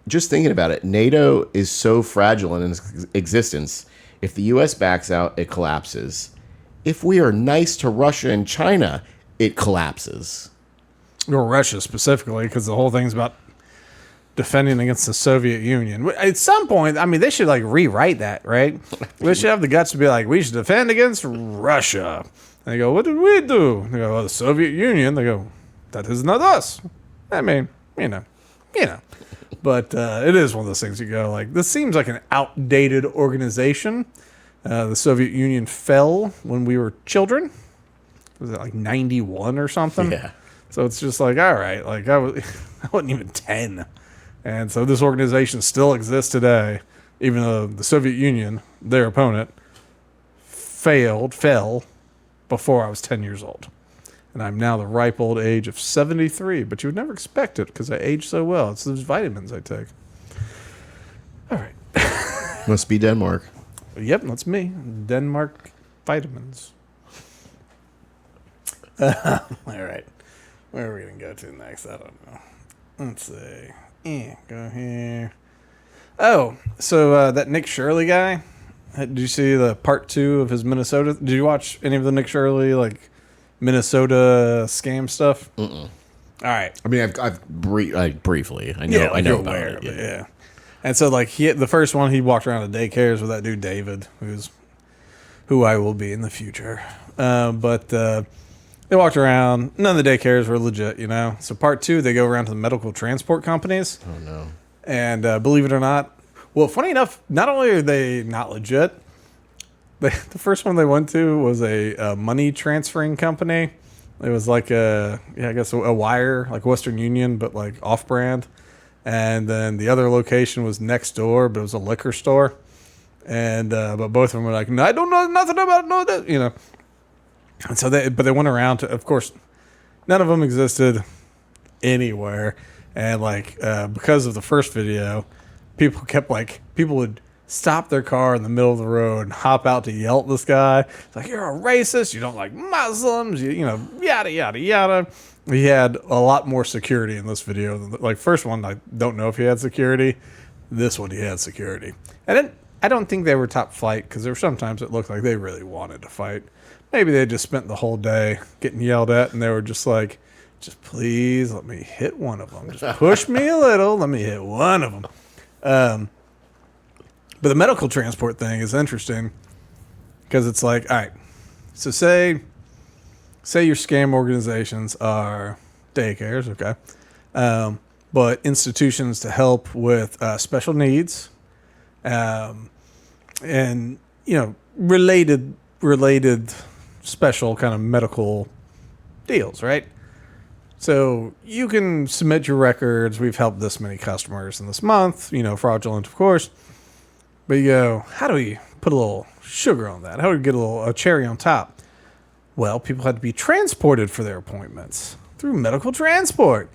just thinking about it, NATO is so fragile in its existence. If the U.S. backs out, it collapses. If we are nice to Russia and China, it collapses. Or Russia specifically, because the whole thing's about defending against the Soviet Union. At some point, I mean, they should rewrite that, right? They should have the guts to be like, we should defend against Russia. And they go, what did we do? They go, well, the Soviet Union. They go, that is not us. I mean, But it is one of those things you go, this seems like an outdated organization. The Soviet Union fell when we were children. Was it 91 or something? Yeah. So it's just all right, I wasn't even 10. And so this organization still exists today, even though the Soviet Union, their opponent, fell before I was 10 years old. And I'm now the ripe old age of 73, but you would never expect it because I age so well. It's those vitamins I take. All right. Must be Denmark. Yep, that's me. Denmark vitamins. All right. Where are we going to go to next? I don't know. Let's see. Go here. Oh, so that Nick Shirley guy, did you see the part 2 of his Minnesota? Did you watch any of the Nick Shirley, Minnesota scam stuff? Mm-mm. All right. I mean, I've briefly. I know. Yeah, I know you're about aware it. of it. Yeah. And so, like, the first one, he walked around the daycares with that dude David, who I will be in the future. But they walked around. None of the daycares were legit, you know. So part 2, they go around to the medical transport companies. Oh no. And believe it or not, well, funny enough, not only are they not legit, the first one they went to was a money transferring company. It was like I guess a wire, like Western Union, but like off-brand. And then the other location was next door, but it was a liquor store. And but both of them were like, no, I don't know nothing about that, you know. And so they went around to, of course, none of them existed anywhere. And like because of the first video, people would stop their car in the middle of the road and hop out to yell at this guy. It's like, you're a racist, you don't like Muslims, you know, yada, yada, yada. He had a lot more security in this video. Like, first one, I don't know if he had security. This one, he had security. And I don't think they were top flight, because there were sometimes it looked like they really wanted to fight. Maybe they just spent the whole day getting yelled at, and they were just like, just please let me hit one of them. Just push me a little, let me hit one of them. But the medical transport thing is interesting, because it's like, all right, so say your scam organizations are daycares, okay, but institutions to help with special needs, and you know, related special kind of medical deals, right? So you can submit your records. We've helped this many customers in this month, you know, fraudulent, of course. But you go, how do we put a little sugar on that? How do we get a cherry on top? Well, people had to be transported for their appointments through medical transport.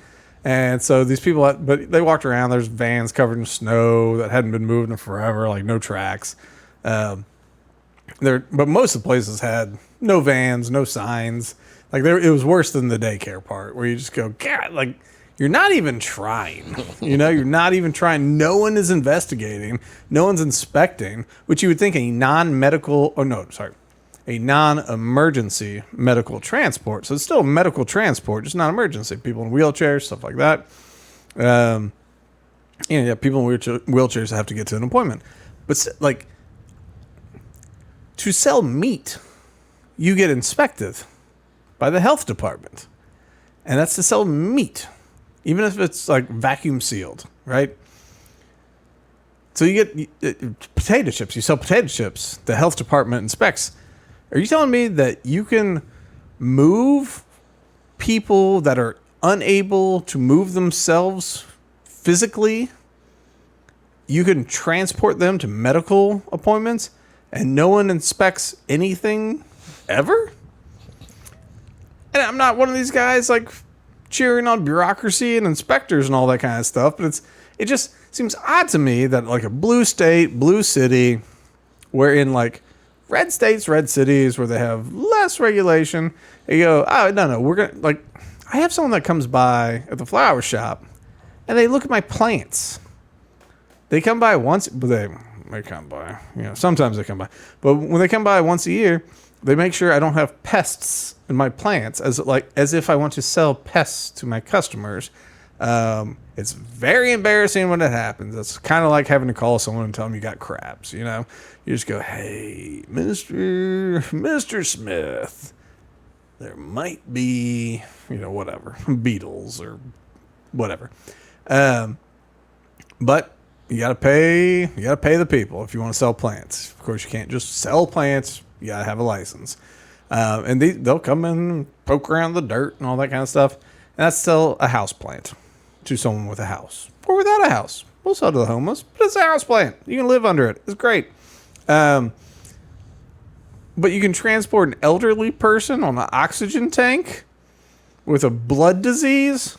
And so these people, but they walked around, there's vans covered in snow that hadn't been moved in forever, like no tracks. But most of the places had no vans, no signs. Like it was worse than the daycare part, where you just go, God, like you're not even trying. You know, you're not even trying. No one is investigating. No one's inspecting, which you would think a non-emergency medical transport. So it's still medical transport, just not emergency. People in wheelchairs, stuff like that. People in wheelchairs have to get to an appointment. But like, to sell meat, you get inspected by the health department. And that's to sell meat, even if it's like vacuum sealed, right? So you get potato chips. You sell potato chips. The health department inspects. Are you telling me that you can move people that are unable to move themselves physically? You can transport them to medical appointments and no one inspects anything ever? And I'm not one of these guys like cheering on bureaucracy and inspectors and all that kind of stuff, but it just seems odd to me that like a blue state, blue city, where in like red states, red cities where they have less regulation, you go, oh, no, we're going to, like, I have someone that comes by at the flower shop and they look at my plants. They come by once, but they come by, you know, sometimes they come by, but when they come by once a year, they make sure I don't have pests in my plants, as if I want to sell pests to my customers. It's very embarrassing when it happens. It's kind of like having to call someone and tell them you got crabs, you know? You just go, hey, Mr. Smith, there might be, you know, whatever, beetles or whatever. But you gotta pay the people if you want to sell plants. Of course, you can't just sell plants. You gotta have a license. And they'll come in and poke around the dirt and all that kind of stuff. And that's still a house plant to someone with a house or without a house. We'll sell to the homeless, but it's a house plant. You can live under it. It's great. But you can transport an elderly person on an oxygen tank with a blood disease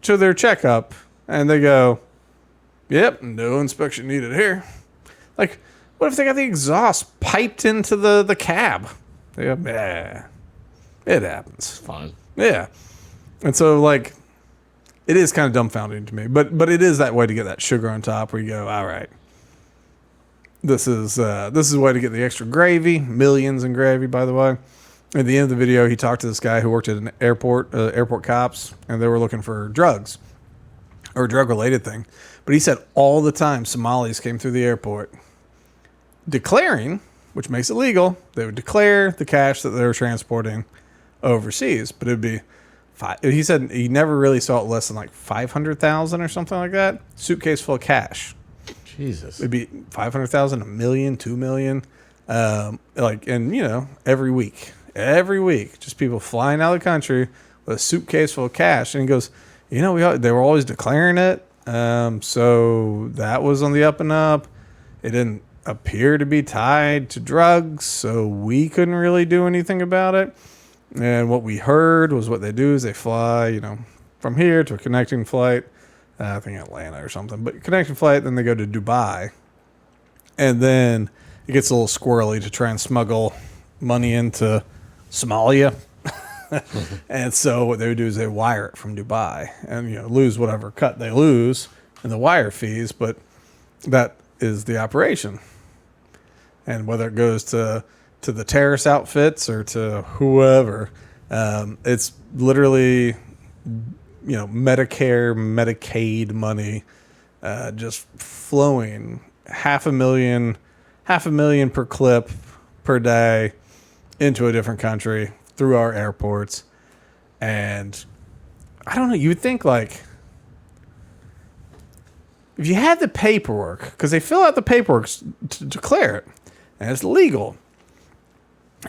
to their checkup, and they go, yep, no inspection needed here. Like, what if they got the exhaust piped into the cab? They go, it happens. Fine. Yeah. And so, like, it is kind of dumbfounding to me. But it is that way to get that sugar on top where you go, all right, this is a way to get the extra gravy. Millions in gravy, by the way. At the end of the video, he talked to this guy who worked at an airport cops, and they were looking for drugs or a drug-related thing. But he said all the time Somalis came through the airport declaring, which makes it legal, they would declare the cash that they were transporting overseas. But it would be, he said he never really saw it less than like 500,000 or something like that. Suitcase full of cash. Jesus. It'd be 500,000, a million, 2 million. Every week, just people flying out of the country with a suitcase full of cash. And he goes, they were always declaring it. So that was on the up and up. It didn't appear to be tied to drugs, so we couldn't really do anything about it. And what we heard was what they do is they fly, from here to a connecting flight, I think Atlanta or something, but connecting flight, then they go to Dubai. And then it gets a little squirrely to try and smuggle money into Somalia. And so what they would do is they wire it from Dubai and, lose whatever cut they lose in the wire fees, but that is the operation. And whether it goes to the terrorist outfits or to whoever, it's literally, Medicare, Medicaid money, just flowing half a million per clip per day into a different country through our airports. And I don't know, you would think like if you had the paperwork, because they fill out the paperwork to declare it, and it's legal,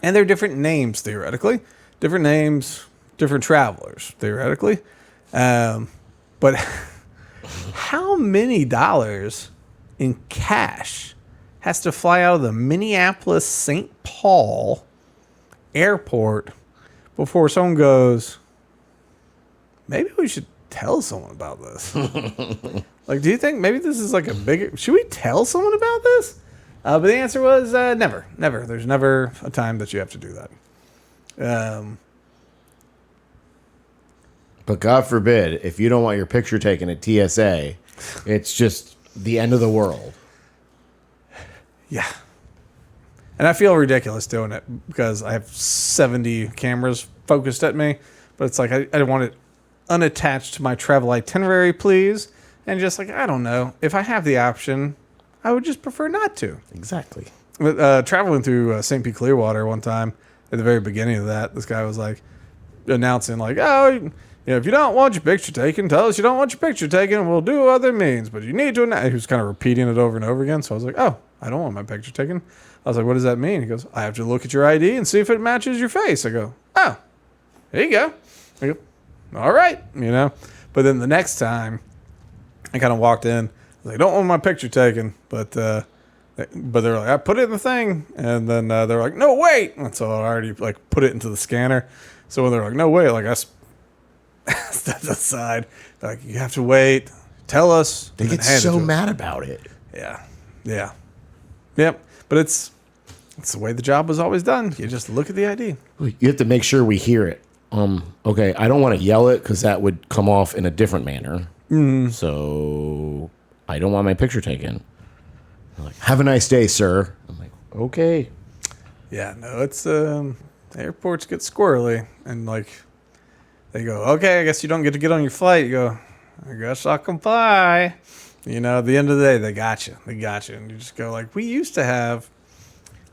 and they're different names theoretically, different names, different travelers theoretically, but how many dollars in cash has to fly out of the Minneapolis St. Paul airport before someone goes, maybe we should tell someone about this? Like, do you think maybe this is like a bigger, should we tell someone about this? But the answer was never. There's never a time that you have to do that. But God forbid, if you don't want your picture taken at TSA, it's just the end of the world. Yeah. And I feel ridiculous doing it because I have 70 cameras focused at me. But it's like, I want it unattached to my travel itinerary, please. And just like, I don't know. If I have the option, I would just prefer not to. Exactly. But, traveling through St. Pete Clearwater one time, at the very beginning of that, this guy was like announcing like, oh, if you don't want your picture taken, tell us you don't want your picture taken. We'll do other means. But you need to announce. He was kind of repeating it over and over again. So I was like, oh, I don't want my picture taken. I was like, what does that mean? He goes, I have to look at your ID and see if it matches your face. I go, oh, there you go. I go, all right, But then the next time, I kind of walked in. I was like, I don't want my picture taken, but they're like, I put it in the thing, and then they're like, no, wait. And so I already like put it into the scanner. So when they're like, no, wait, like I stepped aside. They're like, you have to wait. Tell us. They get so mad about it. Yeah. Yep. But it's the way the job was always done. You just look at the ID. You have to make sure we hear it. Okay, I don't want to yell it because that would come off in a different manner. So I don't want my picture taken. They're like, have a nice day, sir. I'm like, okay. Yeah, no, it's airports get squirrely, and like they go, okay, I guess you don't get to get on your flight. You go, I guess I'll comply. At the end of the day, they got you, and you just go like, we used to have.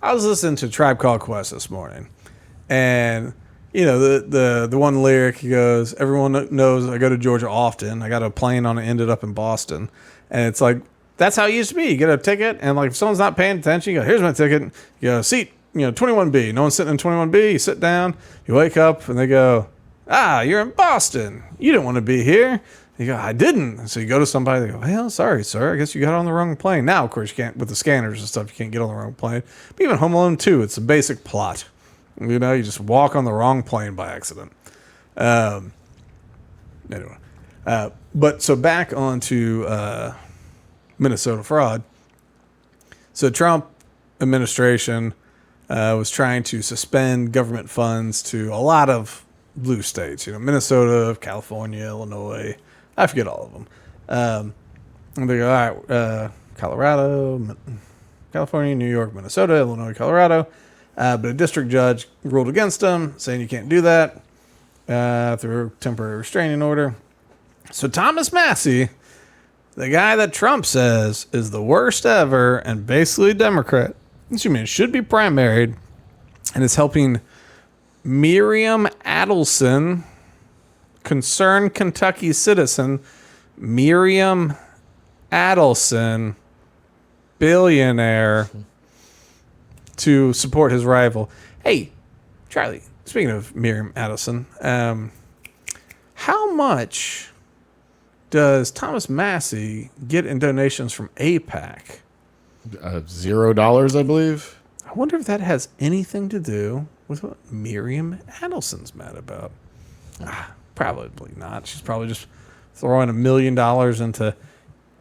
I was listening to Tribe Called Quest this morning, and the one lyric, he goes, everyone knows I go to Georgia often. I got a plane on it, ended up in Boston, and it's like that's how it used to be. You get a ticket, and like if someone's not paying attention, you go, here's my ticket. You go, seat, 21B. No one's sitting in 21B. You sit down, you wake up, and they go, you're in Boston. You didn't want to be here. You go, I didn't. So you go to somebody, they go, well, sorry, sir. I guess you got on the wrong plane. Now, of course, you can't, with the scanners and stuff, you can't get on the wrong plane. But even Home Alone 2, it's a basic plot. You just walk on the wrong plane by accident. Anyway. But so back onto Minnesota fraud. So Trump administration was trying to suspend government funds to a lot of blue states. Minnesota, California, Illinois. I forget all of them. And they go, all right, Colorado, California, New York, Minnesota, Illinois, Colorado. But a district judge ruled against him, saying you can't do that through a temporary restraining order. So Thomas Massie, the guy that Trump says is the worst ever and basically a Democrat, should be primaried, and is helping Miriam Adelson, concerned Kentucky citizen, Miriam Adelson, billionaire, to support his rival. Hey, Charlie, speaking of Miriam Adelson, how much does Thomas Massie get in donations from AIPAC? $0, I believe. I wonder if that has anything to do with what Miriam Adelson's mad about. Probably not. She's probably just throwing $1 million into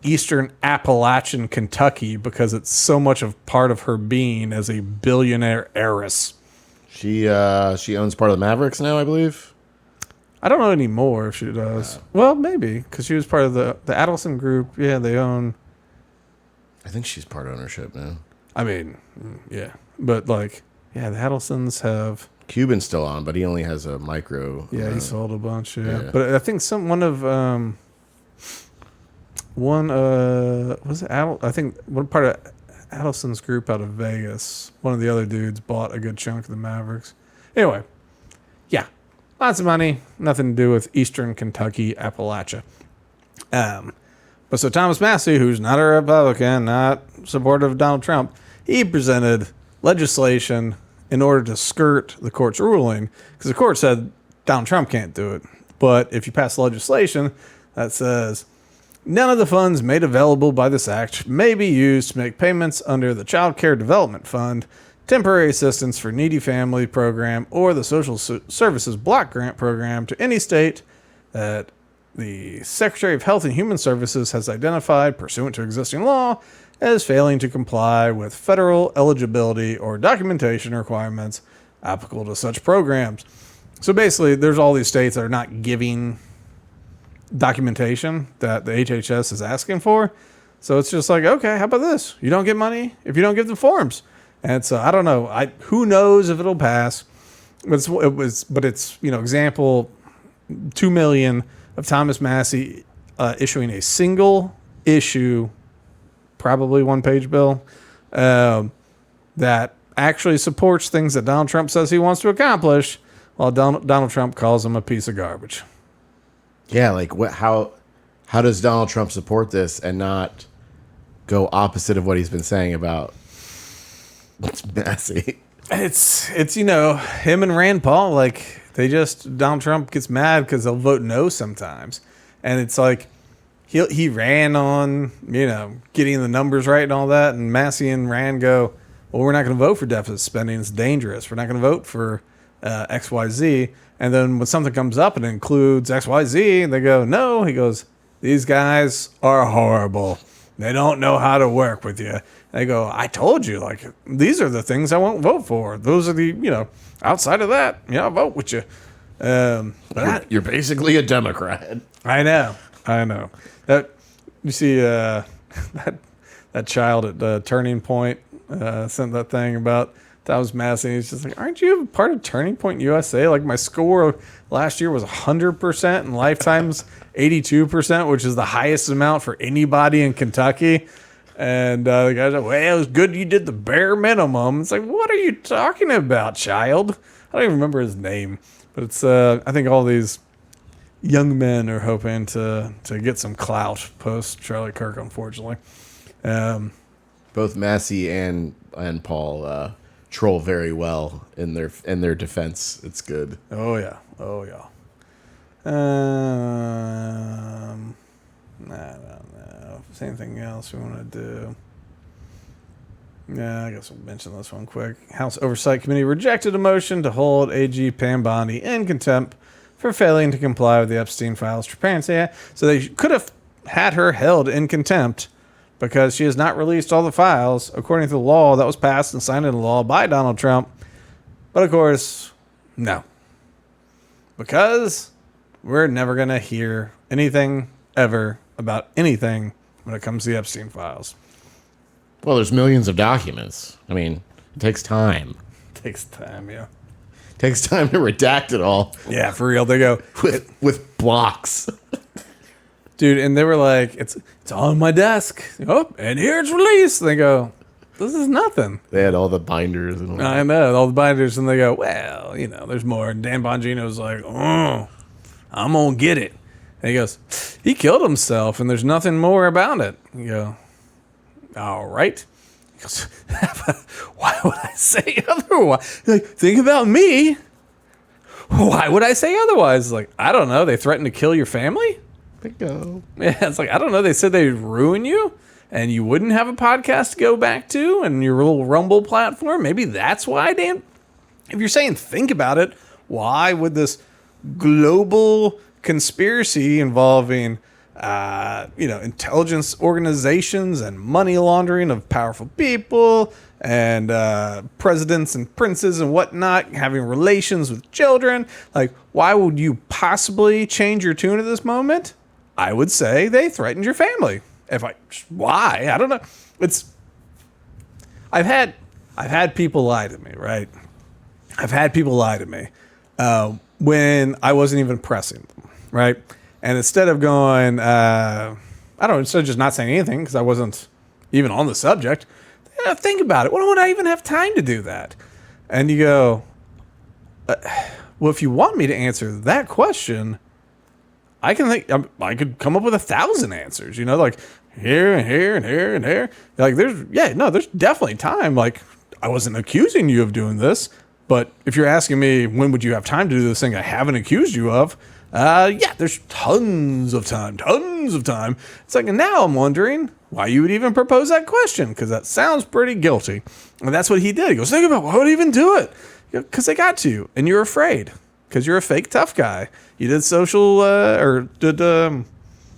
Eastern Appalachian Kentucky because it's so much of part of her being as a billionaire heiress. She owns part of the Mavericks now, I believe. I don't know anymore if she does. Well, maybe, because she was part of the Adelson group. Yeah, they own... I think she's part ownership now. I mean, yeah. But, like, yeah, the Adelsons have... Cuban's still on, but he only has a micro. Yeah, he sold a bunch, yeah. But I think I think one part of Adelson's group out of Vegas, one of the other dudes bought a good chunk of the Mavericks. Anyway, yeah, lots of money, nothing to do with Eastern Kentucky, Appalachia. But so Thomas Massie, who's not a Republican, not supportive of Donald Trump, he presented legislation in order to skirt the court's ruling, because the court said Donald Trump can't do it. But if you pass legislation that says none of the funds made available by this act may be used to make payments under the Child Care Development Fund, Temporary Assistance for Needy Family Program, or the Social Services Block Grant Program to any state that the Secretary of Health and Human Services has identified, pursuant to existing law, as failing to comply with federal eligibility or documentation requirements applicable to such programs. So basically, there's all these states that are not giving documentation that the HHS is asking for. So it's just like, okay, how about this? You don't get money if you don't give the forms. And so I don't know. Who knows if it'll pass? But it's example 2 million of Thomas Massie issuing a single issue, probably one-page bill, that actually supports things that Donald Trump says he wants to accomplish, while Donald Trump calls him a piece of garbage. Yeah, like how does Donald Trump support this and not go opposite of what he's been saying about Massie? It's him and Rand Paul, like Donald Trump gets mad because they'll vote no sometimes, and it's like he ran on getting the numbers right and all that, and Massie and Rand go, well, we're not going to vote for deficit spending, it's dangerous, we're not going to vote for XYZ. And then when something comes up and it includes XYZ, and they go, no, he goes, these guys are horrible. They don't know how to work with you. They go, I told you, like, these are the things I won't vote for. Those are the, outside of that, I'll vote with you. But You're basically a Democrat. I know. That you see that child at the Turning Point sent that thing about Thomas Massie. He's just like, aren't you part of Turning Point USA? Like, my score last year was 100% and Lifetime's 82%, which is the highest amount for anybody in Kentucky. And the guy's like, well, it was good you did the bare minimum. It's like, what are you talking about, child? I don't even remember his name. But it's I think all these young men are hoping to get some clout post Charlie Kirk, unfortunately. Both Massie and Paul troll very well in their defense. It's good. Oh yeah. I don't know. Is there anything else we want to do? Yeah, I guess we'll mention this one quick. House Oversight Committee rejected a motion to hold AG Pam Bondi in contempt for failing to comply with the Epstein Files Transparency Act. So they could have had her held in contempt because she has not released all the files according to the law that was passed and signed into law by Donald Trump. But of course, no. Because we're never going to hear anything ever about anything when it comes to the Epstein Files. Well, there's millions of documents. I mean, it takes time. Takes time, yeah. Takes time to redact it all Yeah, for real. They go, with blocks. dude, and they were like, it's on my desk. Oh, and here it's released. And they go, this is nothing. They had all the binders and all I know, all the binders, and they go, well, there's more. And Dan Bongino's like, oh, I'm going to get it. And he goes, he killed himself, and there's nothing more about it. You go, all right. He goes, why would I say otherwise? Like, think about me. Why would I say otherwise? Like, I don't know. They threatened to kill your family? Bingo. Yeah, it's like, I don't know. They said they'd ruin you and you wouldn't have a podcast to go back to and your little Rumble platform. Maybe that's why, Dan. If you're saying think about it, why would this global conspiracy involving intelligence organizations and money laundering of powerful people and presidents and princes and whatnot having relations with children, like, why would you possibly change your tune at this moment? I would say they threatened your family. Why? I don't know. I've had people lie to me, right? I've had people lie to me when I wasn't even pressing them, right? And instead of going, instead of just not saying anything because I wasn't even on the subject, think about it. Why would I even have time to do that? And you go, well, if you want me to answer that question, I could come up with 1,000 answers, like here and here and here and here. Like there's definitely time. Like I wasn't accusing you of doing this, but if you're asking me when would you have time to do this thing I haven't accused you of, there's tons of time. It's like, and now I'm wondering why you would even propose that question, because that sounds pretty guilty. And that's what he did. He goes, think about why would he even do it? Because they got to you, and you're afraid, because you're a fake tough guy. You did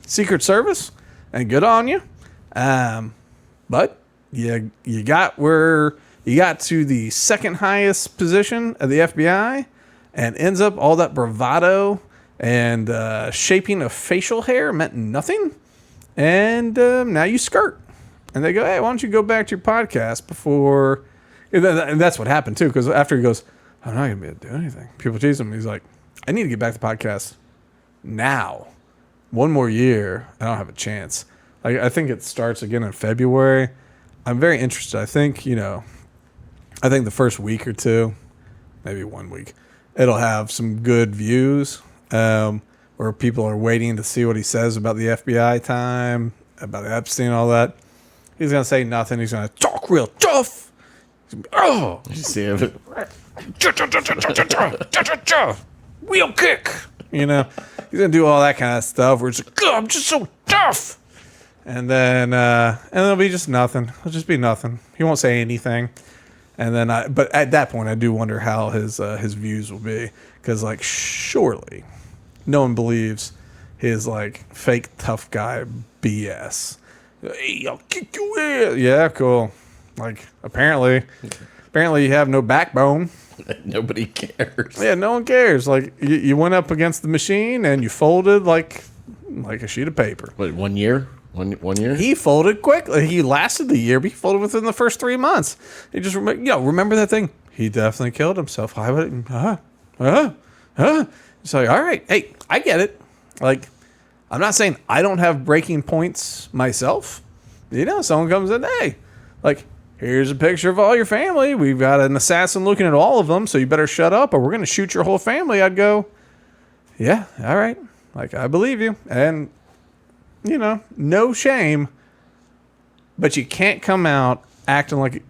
Secret Service, and good on you. But you got to the second highest position of the FBI, and ends up all that bravado and shaping of facial hair meant nothing. And now you skirt. And they go, hey, why don't you go back to your podcast before... And that's what happened, too, because after he goes, I'm not going to be able to do anything. People tease him. He's like, I need to get back to the podcast now. One more year, I don't have a chance. I think it starts again in February. I'm very interested. I think the first week or two, maybe 1 week, it'll have some good views. Where people are waiting to see what he says about the FBI time, about Epstein and all that. He's going to say nothing. He's going to talk real tough. Oh, You see it? wheel kick. He's going to do all that kind of stuff where it's like, I'm just so tough. And then it'll be just nothing. It'll just be nothing. He won't say anything. And then but at that point, I do wonder how his views will be. Because, surely no one believes his, fake tough guy BS. Hey, I'll kick your ass. Yeah, cool. Apparently you have no backbone. Nobody cares. Yeah, no one cares. You went up against the machine and you folded like a sheet of paper. What, 1 year? One year? He folded quickly. He lasted the year, but he folded within the first 3 months. He just remember that thing. He definitely killed himself. Why would it? It's like, all right, hey, I get it. I'm not saying I don't have breaking points myself. Someone comes in, hey, here's a picture of all your family. We've got an assassin looking at all of them, so you better shut up or we're going to shoot your whole family. I'd go, yeah, all right. I believe you. And, no shame. But you can't come out acting like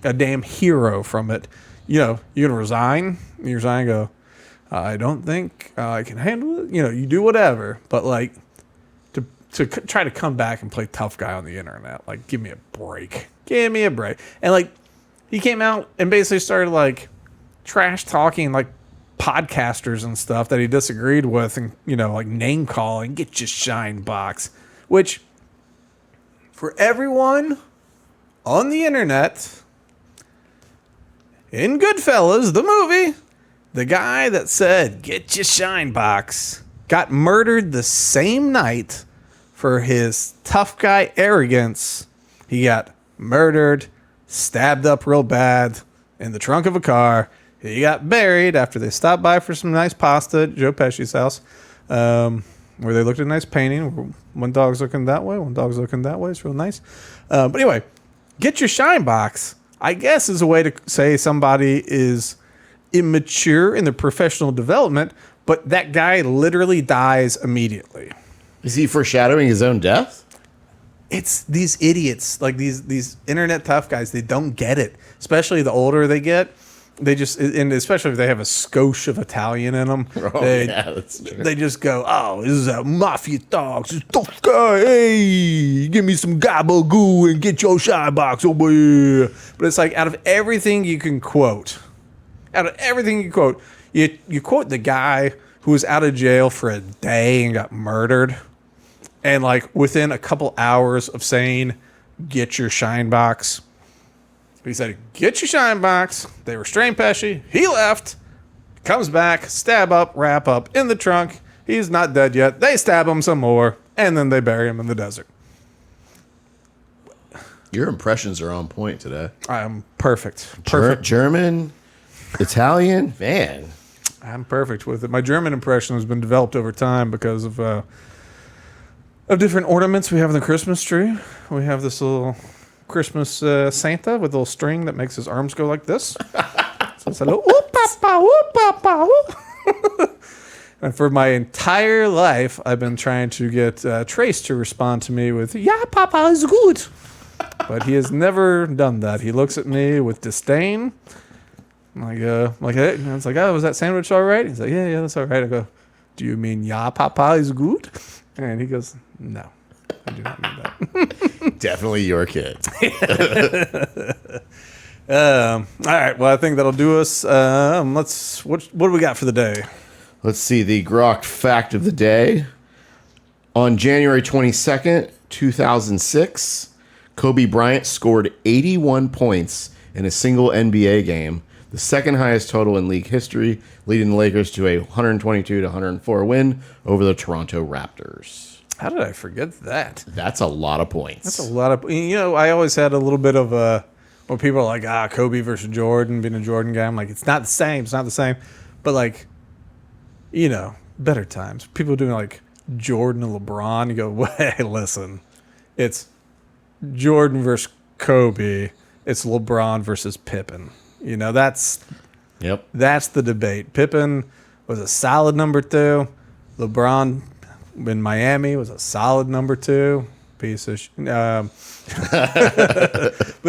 a damn hero from it. You're going to resign. You resign and go, I don't think I can handle it. You do whatever. But, to try to come back and play tough guy on the internet, give me a break. Give me a break. And, he came out and basically started, trash talking, podcasters and stuff that he disagreed with and, name calling, get your shine box. Which, for everyone on the internet, in Goodfellas, the movie, the guy that said, get your shine box, got murdered the same night for his tough guy arrogance. He got murdered, stabbed up real bad, in the trunk of a car. He got buried after they stopped by for some nice pasta at Joe Pesci's house, where they looked at a nice painting. One dog's looking that way, one dog's looking that way. It's real nice. But anyway, get your shine box, I guess, is a way to say somebody is immature in their professional development, but that guy literally dies immediately. Is he foreshadowing his own death? It's these idiots, like these internet tough guys. They don't get it, especially the older they get. They just, and especially if they have a skosh of Italian in them, That's true. they just go, "Oh, this is a mafia dog, this tough guy. Hey, give me some gabagoo and get your shine box over here." But it's like out of everything you can quote, you quote the guy who was out of jail for a day and got murdered, and like within a couple hours of saying, "Get your shine box." He said, "Get your shine box." They restrained Pesci. He left. Comes back, stab up, wrap up in the trunk. He's not dead yet. They stab him some more, and then they bury him in the desert. Your impressions are on point today. I'm perfect. German, Italian, man. I'm perfect with it. My German impression has been developed over time because of different ornaments we have in the Christmas tree. We have this little Christmas Santa with a little string that makes his arms go like this. So it's a little whoop papa, whoop papa, whoop. And for my entire life, I've been trying to get Trace to respond to me with "Yeah, papa is good," but he has never done that. He looks at me with disdain. I'm like, hey. And I was like, "Oh, was that sandwich all right?" He's like, "Yeah, that's all right." I go, "Do you mean "Yeah, papa is good"?" And he goes, "No, I do not mean that." Definitely your kid. All right. Well, I think that'll do us. What do we got for the day? Let's see the Grok fact of the day. On January 22nd, 2006, Kobe Bryant scored 81 points in a single NBA game, the second highest total in league history, leading the Lakers to a 122-104 win over the Toronto Raptors. How did I forget that? That's a lot of points. That's a lot of. I always had a little bit of when people are like, Kobe versus Jordan, being a Jordan guy. I'm like, it's not the same. It's not the same. But like, better times. People doing like Jordan and LeBron. You go, hey, listen, it's Jordan versus Kobe. It's LeBron versus Pippen. That's the debate. Pippen was a solid number 2. LeBron in Miami was a solid number 2. Piece of but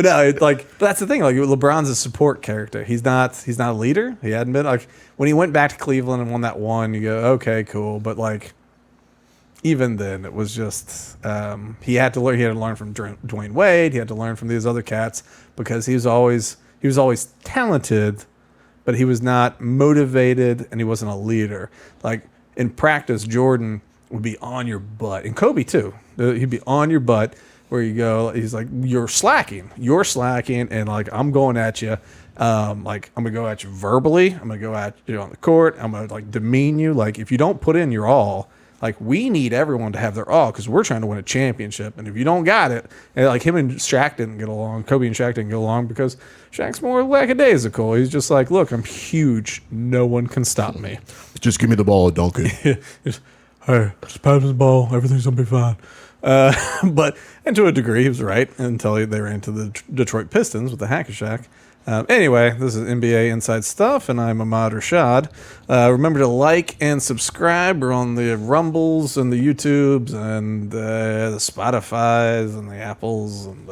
no, that's the thing. Like, LeBron's a support character. He's not a leader. He hadn't been. Like, when he went back to Cleveland and won that one, you go, okay, cool. But like, even then, it was just he had to learn from Dwayne Wade. He had to learn from these other cats because he was always talented, but he was not motivated and he wasn't a leader. Like, in practice, Jordan would be on your butt, and Kobe too. He'd be on your butt where you go. He's like, you're slacking, and like, I'm going at you. Like, I'm gonna go at you verbally. I'm gonna go at you on the court. I'm gonna like demean you. Like, if you don't put in your all, like, we need everyone to have their all because we're trying to win a championship. And if you don't got it, and like him and Shaq didn't get along, Kobe and Shaq didn't get along because Shaq's more lackadaisical. He's just like, look, I'm huge. No one can stop me. Just give me the ball and dunk it. Hey, just pass the ball. Everything's going to be fine. And to a degree, he was right until they ran into the Detroit Pistons with the Hack-a-Shack. Anyway, this is NBA Inside Stuff, and I'm Ahmad Rashad. Remember to like and subscribe. We're on the Rumbles and the YouTubes and the Spotifys and the Apples. And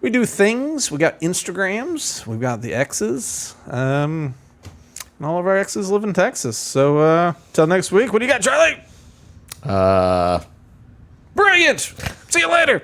we do things. We got Instagrams. We've got the X's. And all of our exes live in Texas. So till next week, what do you got, Charlie? Brilliant. See you later.